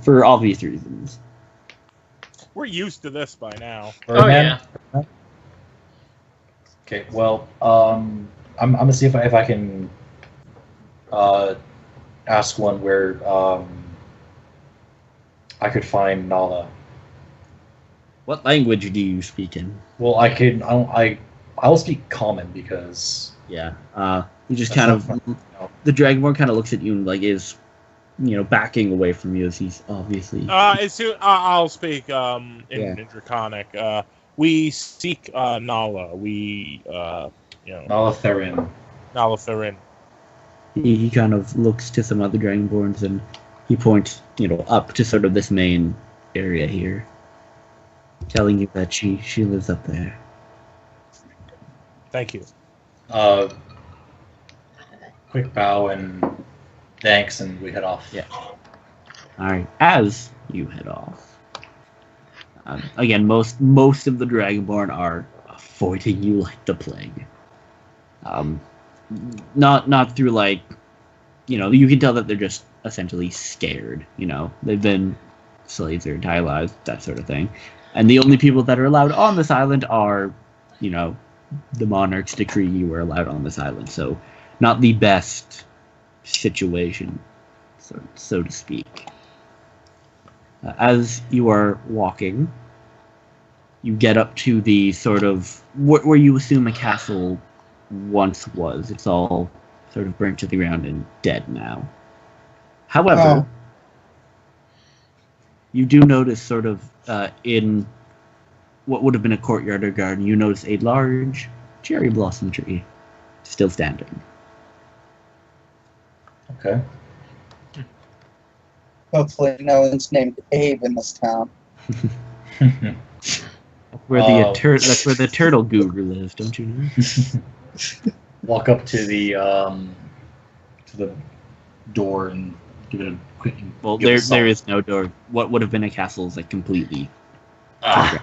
for obvious reasons. We're used to this by now. Yeah. Okay, well, I'm gonna see if I can ask one where I could find Nala. What language do you speak in? Well, I will speak Common because yeah. You just kind of the Dragonborn kind of looks at you and is backing away from you as he's obviously. I'll speak in Draconic. We seek Nala. Nala Therin. Nala Therin. He kind of looks to some other Dragonborns and he points, up to sort of this main area here, telling you that she lives up there. Thank you. Quick bow and thanks, and we head off. Yeah. All right. As you head off, again, most of the Dragonborn are avoiding you like the plague. Not through you can tell that they're just essentially scared. They've been slaves their entire lives, that sort of thing. And the only people that are allowed on this island are, the monarch's decree you were allowed on this island. So, not the best situation, so to speak. As you are walking, you get up to the sort of where you assume a castle once was. It's all sort of burnt to the ground and dead now. However, you do notice sort of in what would have been a courtyard or garden, you notice a large cherry blossom tree still standing. Okay. Hopefully no one's named Abe in this town. That's where the turtle guru lives, don't you know? Walk up to the door and give it a quick. Well, there is no door. What would have been a castle is completely. Yeah,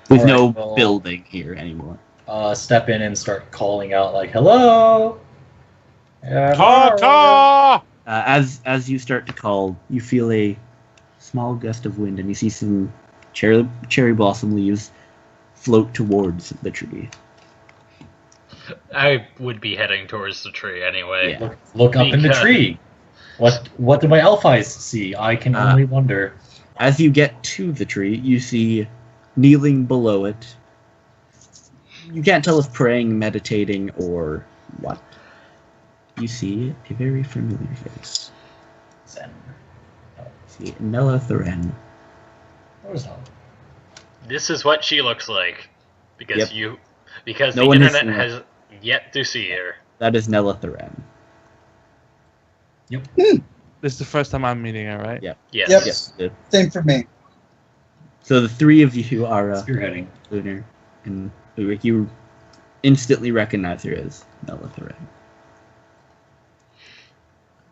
there's no building here anymore. Step in and start calling out hello. Ta-ta! As you start to call, you feel a small gust of wind, and you see some cherry blossom leaves float towards the tree. I would be heading towards the tree anyway. Yeah. Look up in the tree. What do my elf eyes see? I can only wonder. As you get to the tree, you see kneeling below it. You can't tell if praying, meditating, or what. You see a very familiar face. Zen. See Nella Thoren. Where's Nella? This is what she looks like, because the one internet has yet to see her. That is Nella Thoren. Yep. This is the first time I'm meeting her, right? Yep. Yes. Yep. Same for me. So the three of you are spearheading. Lunar and Ulrich. You instantly recognize her as Nella Thoren.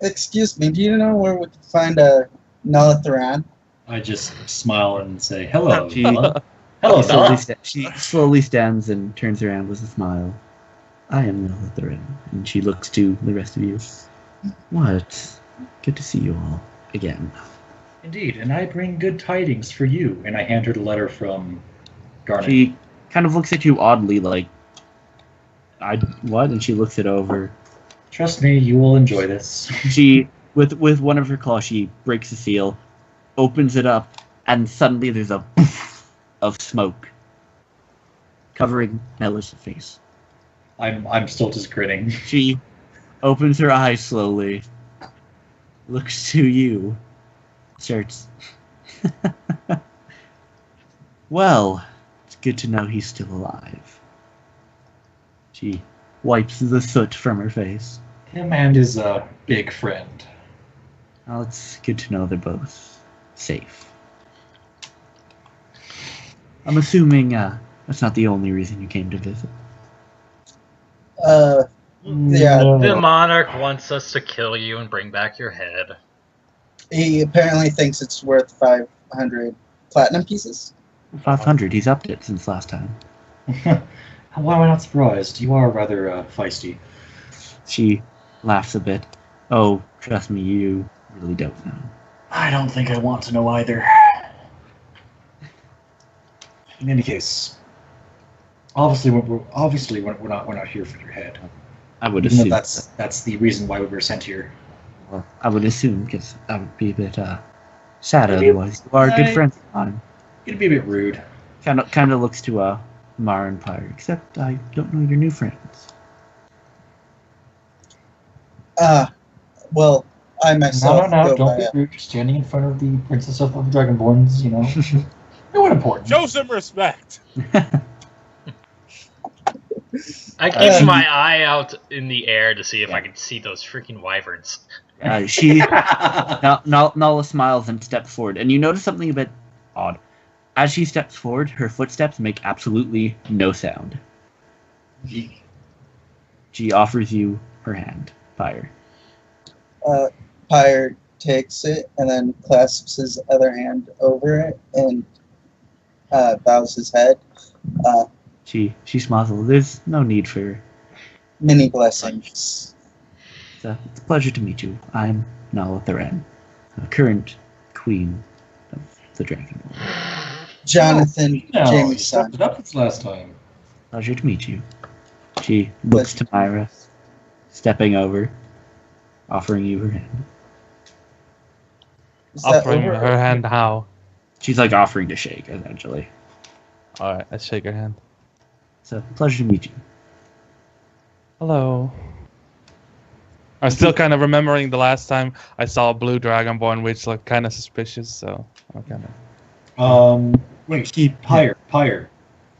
Excuse me, do you know where we can find a Nala Thoran? I just smile and say, hello, She- Nala. Hello, Nala. She slowly stands and turns around with a smile. I am Nella Thoren. And she looks to the rest of you. What? Good to see you all again. Indeed, and I bring good tidings for you. And I hand her the letter from Garnet. She kind of looks at you oddly, what? And she looks it over. Trust me, you will enjoy this. She, with one of her claws, she breaks the seal, opens it up, and suddenly there's a poof of smoke covering Nella's face. I'm still just grinning. She opens her eyes slowly, looks to you, starts. Well, it's good to know he's still alive. She wipes the soot from her face. Him and his big friend. Well, it's good to know they're both safe. I'm assuming that's not the only reason you came to visit. Yeah. The monarch wants us to kill you and bring back your head. He apparently thinks it's worth 500 platinum pieces. 500. He's upped it since last time. Why am I not surprised? You are rather feisty. She laughs a bit. Oh, trust me, you really don't know. I don't think I want to know either. In any case, obviously we're not here for your head. I would Even assume that's the reason why we were sent here. Well, I would assume because I would be a bit sad otherwise. You are a good friend of mine. It'd be a bit rude. Kind of looks to Mar and Pyre, except I don't know your new friends. Well, I myself. No, don't be rude. You're standing in front of the Princess of the Dragonborns, you know. No one important. Show some respect. I keep my eye out in the air to see if I can see those freaking wyverns. Nala smiles and steps forward, and you notice something a bit odd. As she steps forward, her footsteps make absolutely no sound. She offers you her hand, Pyre. Pyre takes it and then clasps his other hand over it and bows his head. She smiles a little. There's no need for many blessings. It's a pleasure to meet you. I'm Nala Tharen, current queen of the Dragonborn. Jonathan, Jamie's son. You up this last time. Pleasure to meet you. She looks to Myra, stepping over, offering you her hand. Offering her hand how? She's like offering to shake, essentially. Alright, I shake her hand. So, pleasure to meet you. Hello. I'm still kind of remembering the last time I saw a blue dragonborn, which looked kind of suspicious, so I'm kind of... Wait, Pyre.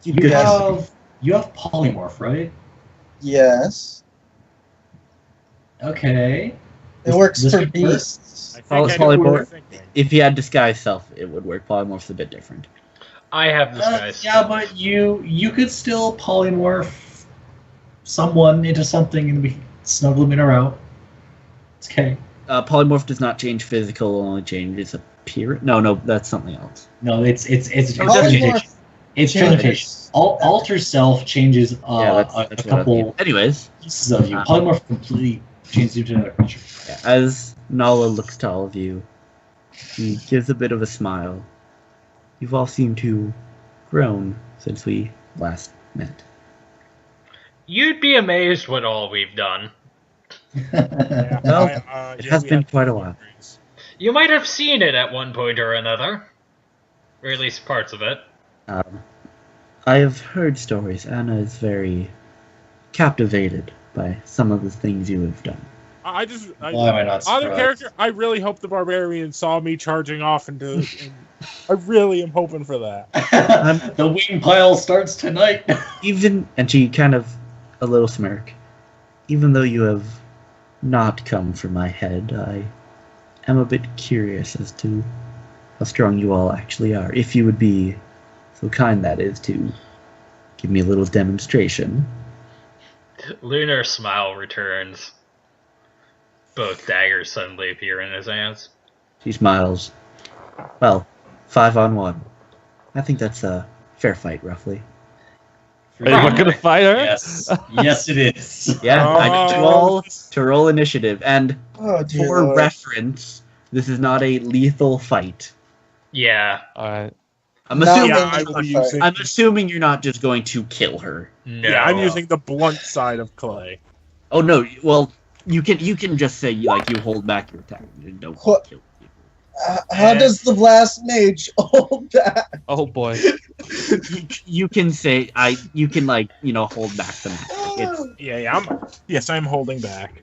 You have polymorph, right? Yes. Okay. It works for beasts. Polymorph. If you had disguise self, it would work. Polymorph's a bit different. I have disguise. Yeah, but you could still polymorph someone into something and we snuggle them in or out. It's okay. Polymorph does not change physical; only changes appearance. No, that's something else. No, it's transmutation. It's transmutation. Alter self changes a couple. Anyways, pieces of you. Polymorph completely changes you to another creature. Yeah, as Nala looks to all of you, he gives a bit of a smile. You've all seemed to grown since we last met. You'd be amazed what all we've done. Well, it has been quite a while. You might have seen it at one point or another. Or at least parts of it. I have heard stories. Anna is very captivated by some of the things you have done. Why am I not surprised? Other character, I really hope the barbarian saw me charging off into... I really am hoping for that. The wing pile starts tonight. And she kind of, a little smirk. Even though you have not come for my head, I am a bit curious as to how strong you all actually are. If you would be so kind, that is, to give me a little demonstration. Lunar smile returns. Both daggers suddenly appear in his hands. She smiles. Well, 5-on-1. I think that's a fair fight, roughly. Are you looking to fight her? Yes, it is. Yeah, I need you all to roll initiative. And for reference, this is not a lethal fight. Yeah. Alright. I'm assuming you're not just going to kill her. No. Yeah, I'm using the blunt side of clay. Oh no, well, you can just say you hold back your attack. Don't kill people. How does the blast mage hold back? Oh boy. You can say you can hold back the magic. I'm holding back.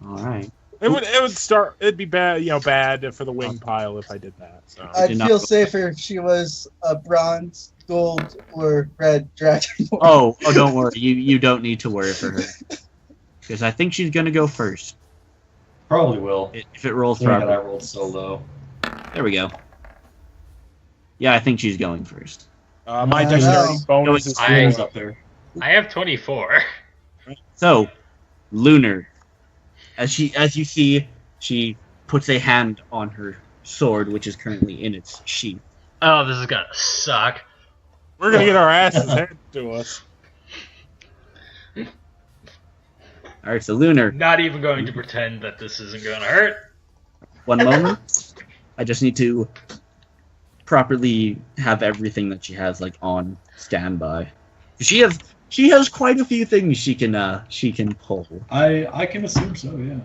All right. It'd be bad for the wing pile if I did that. So. I'd feel safer if she was a bronze, gold, or red dragon. Oh, don't worry. You don't need to worry for her. Because I think she's gonna go first. Probably will. If it rolls Seeing that I properly. rolled so low. There we go. Yeah, I think she's going first. My dexterity bonus is I- 4. Up there. I have 24. So, Lunar, as you see, she puts a hand on her sword, which is currently in its sheath. Oh, this is gonna suck. We're gonna get our asses handed to us. All right, so Lunar, Not even going to pretend that this isn't gonna hurt. one moment. I just need to properly have everything that she has like on standby. She has quite a few things she can pull. I can assume so, yeah.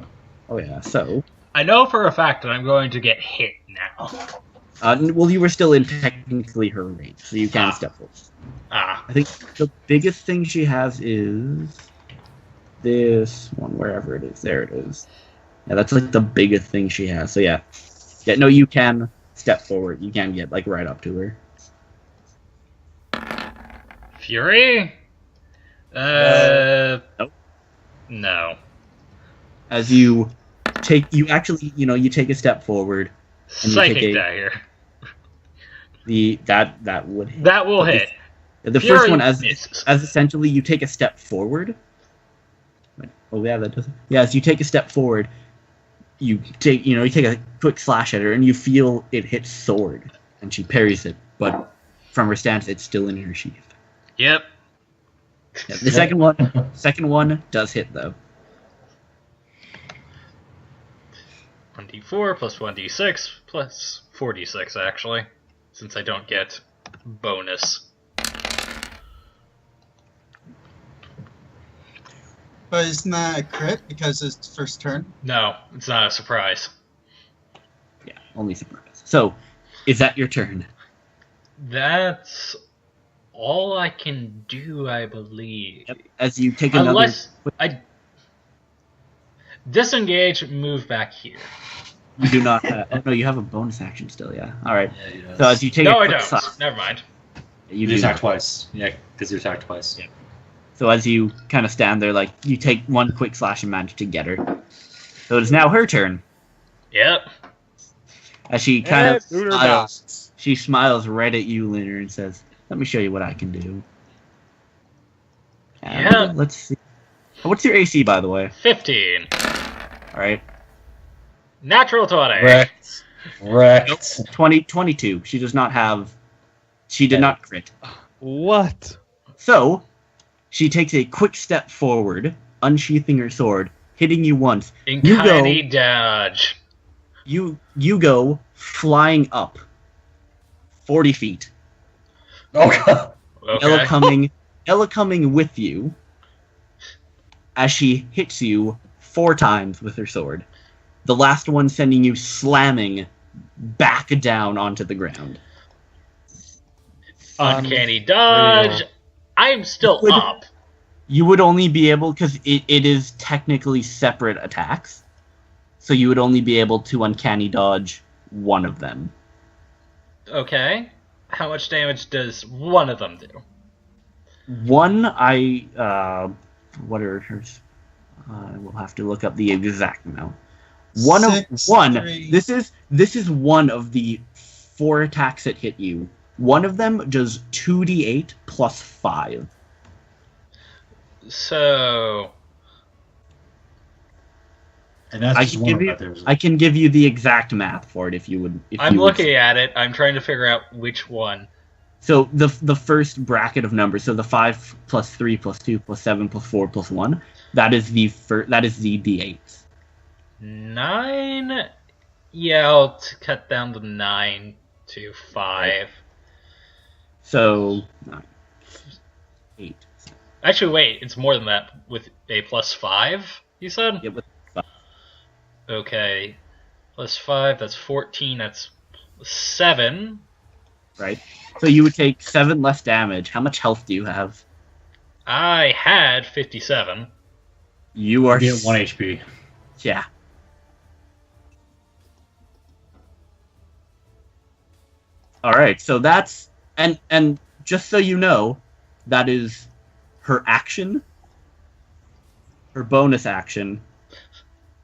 Oh yeah, so I know for a fact that I'm going to get hit now. well, you were still in technically her range, so you can step forward. Ah, I think the biggest thing she has is this one, wherever it is. There it is. Yeah, that's like the biggest thing she has. So yeah, no, you can step forward. You can get like right up to her. Fury? Nope. No. As you take a step forward. And you Psychic take a- dagger. That would hit. That will hit. The Fury first one as misses. essentially you take a step forward. Oh yeah, that doesn't. Yeah, as you take a step forward, you take a quick slash at her, and you feel it hit sword, and she parries it. But from her stance, it's still in her sheath. Yep. Yeah, the second one does hit though. 1d4 plus 1d6 plus 4d6 actually, since I don't get bonus. But isn't that a crit because it's first turn? No, it's not a surprise. Yeah, only surprise. So, is that your turn? That's all I can do, I believe. Yep. As you take another. Unless I disengage, move back here. You do not. Oh no, you have a bonus action still. Yeah. All right. Yeah, he does. So as you take No, a I quick don't. slash, Never mind. you You do attack not. twice. Yeah, because you attacked twice. Yeah. So as you kind of stand there, like you take one quick slash and manage to get her. So it is now her turn. Yep. As she kind of Lunar smiles, dies. she smiles right at you, Lunar, and says, "Let me show you what I can do." And Yeah. Let's see. What's your AC, by the way? 15. All right. Natural 20. Wrecked. 22. She does not have. She did not crit. What? So, she takes a quick step forward, unsheathing her sword, hitting you once. Uncanny dodge. You go flying up 40 feet. Oh god. Okay. Ella coming with you as she hits you 4 times with her sword. The last one sending you slamming back down onto the ground. Uncanny dodge. Real. I'm still Would- up. You would only be able, because it is technically separate attacks, so you would only be able to uncanny dodge one of them. Okay. How much damage does one of them do? One, what are hers? I will have to look up the exact amount. One. 3. This is one of the 4 attacks that hit you. One of them does 2d8 plus 5. So, And that's I just can one give of you. that there's I can give you the exact math for it if you would. If I'm you would- looking at it. I'm trying to figure out which one. So the first bracket of numbers. So the 5 plus 3 plus 2 plus 7 plus 4 plus 1. That is the d8s. 9? Yeah, I'll cut down the 9 to 5. So 9, 8. Actually, wait, it's more than that with a plus 5, you said? Yeah, with Okay. Plus 5, that's 14, that's 7. right. So you would take 7 less damage. How much health do you have? I had 57. You are You get 1 HP. Yeah. All right. So that's and just so you know, that is her action. Her bonus action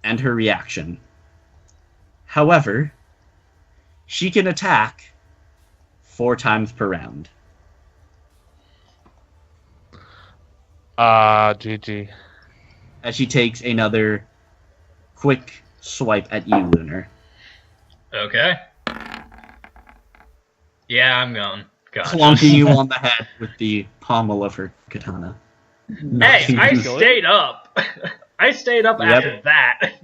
and her reaction. However, she can attack 4 times per round. GG. As she takes another quick swipe at you, Lunar. Okay. Yeah, I'm going. Gotcha. Clunking you on the head with the pommel of her katana. Hey, I stayed up. I stayed up after that.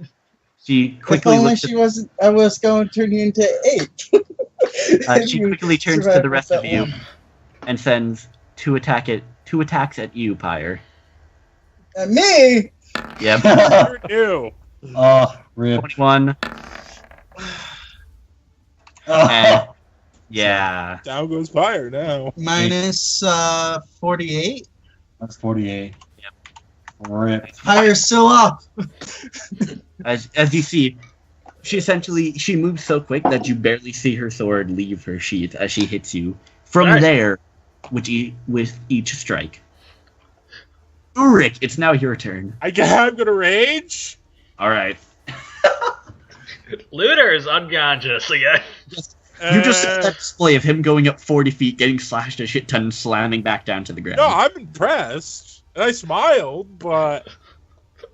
She If quickly only looks she wasn't, I was going to turn you into 8. she quickly turns to the rest of you and sends 2 attacks at you, Pyre. At me? Yep. Sure do. Oh, rip. 21. And, yeah. Down goes fire now. Minus 48. That's 48. Yep. Rip. Fire's still up. As you see, she moves so quick that you barely see her sword leave her sheath as she hits you from Nice. there, with each strike. Ulrich, it's now your turn. I'm gonna rage. All right. Lunar is unconscious again. You just saw that display of him going up 40 feet, getting slashed a shit ton, and slamming back down to the ground. No, I'm impressed. And I smiled, but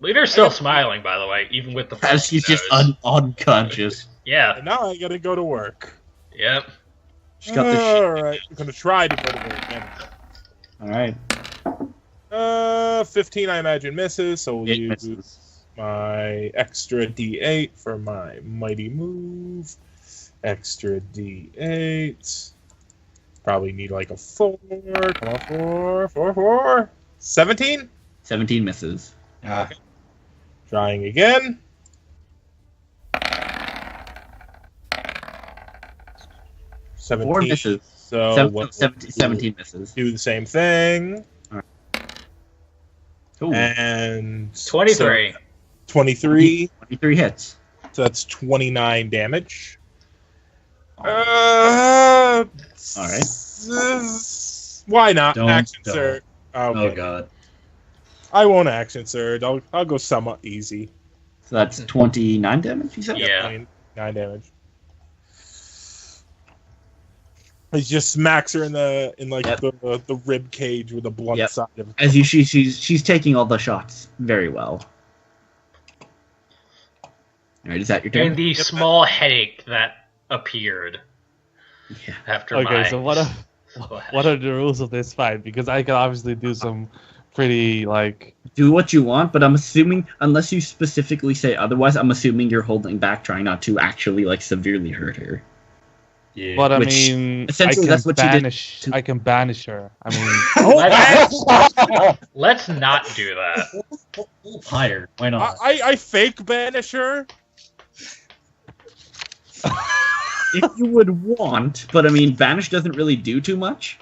Lunar's still smiling, by the way, even with the As he's just unconscious. Yeah. now I gotta go to work. Yep. She's got the shit. Alright, I'm gonna try to go to work then. Alright. 15 I imagine misses, so we'll It use misses. my extra D8 for my mighty move. Extra D8. Probably need like a 4. Come on, 4. 17? 17 misses. Ah, Trying again. Four 17. misses. So 17 misses. do the same thing. Ooh, And 23. so 23. 23 hits. So that's 29 damage. Alright. Why not? Don't. Action surge. oh Okay. god. I won't action surge. I'll go somewhat easy. So that's 29 damage, you said? Yeah. 9 damage. He just smacks her in the the rib cage with a blunt Yep. side of. As you she's taking all the shots very well. Alright, is that your turn? And the small headache that appeared Yeah. after Okay, my... so what are the rules of this fight? Because I can obviously do some pretty like. Do what you want, but I'm assuming, unless you specifically say otherwise, I'm assuming you're holding back, trying not to actually like severely hurt her. Yeah. But I Which, mean, essentially, that's what you did banish. I can banish her. I mean, Let's not do that. Higher. Why not? I fake banish her. if you would want, but I mean, banish doesn't really do too much.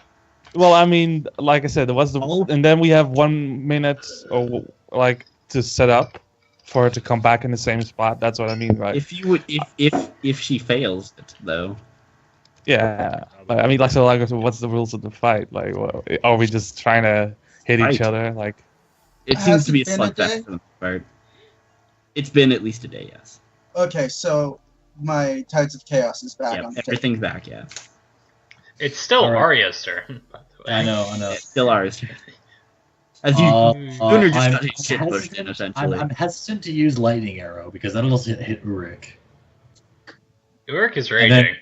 well, I mean, like I said, there was the and then we have 1 minute or like to set up for her to come back in the same spot. That's what I mean, right? If you would, if she fails it though. Yeah, like, I mean, like, so, like, what's the rules of the fight? Like, are we just trying to hit each Right. other? Like, It Has seems to be a it been a day? slugfest for the most part. It's been at least a day, yes. Okay, so my Tides of Chaos is back Yeah, on the table. everything's back, yeah. It's still All right. Arya's turn, by the way. I know. It's still ours. As you, Lunar just got his shit pushed in, essentially. I'm hesitant to use Lightning Arrow because that'll also hit Uruk. Uruk is And then- raging.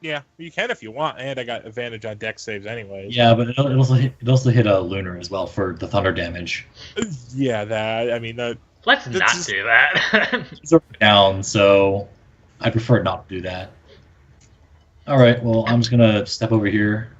Yeah, you can if you want, and I got advantage on deck saves anyways. Yeah, but it also hit a Lunar as well for the thunder damage. Yeah, that. I mean, Let's This not is- do that. He's already down, so I prefer not to do that. All right, well, I'm just gonna step over here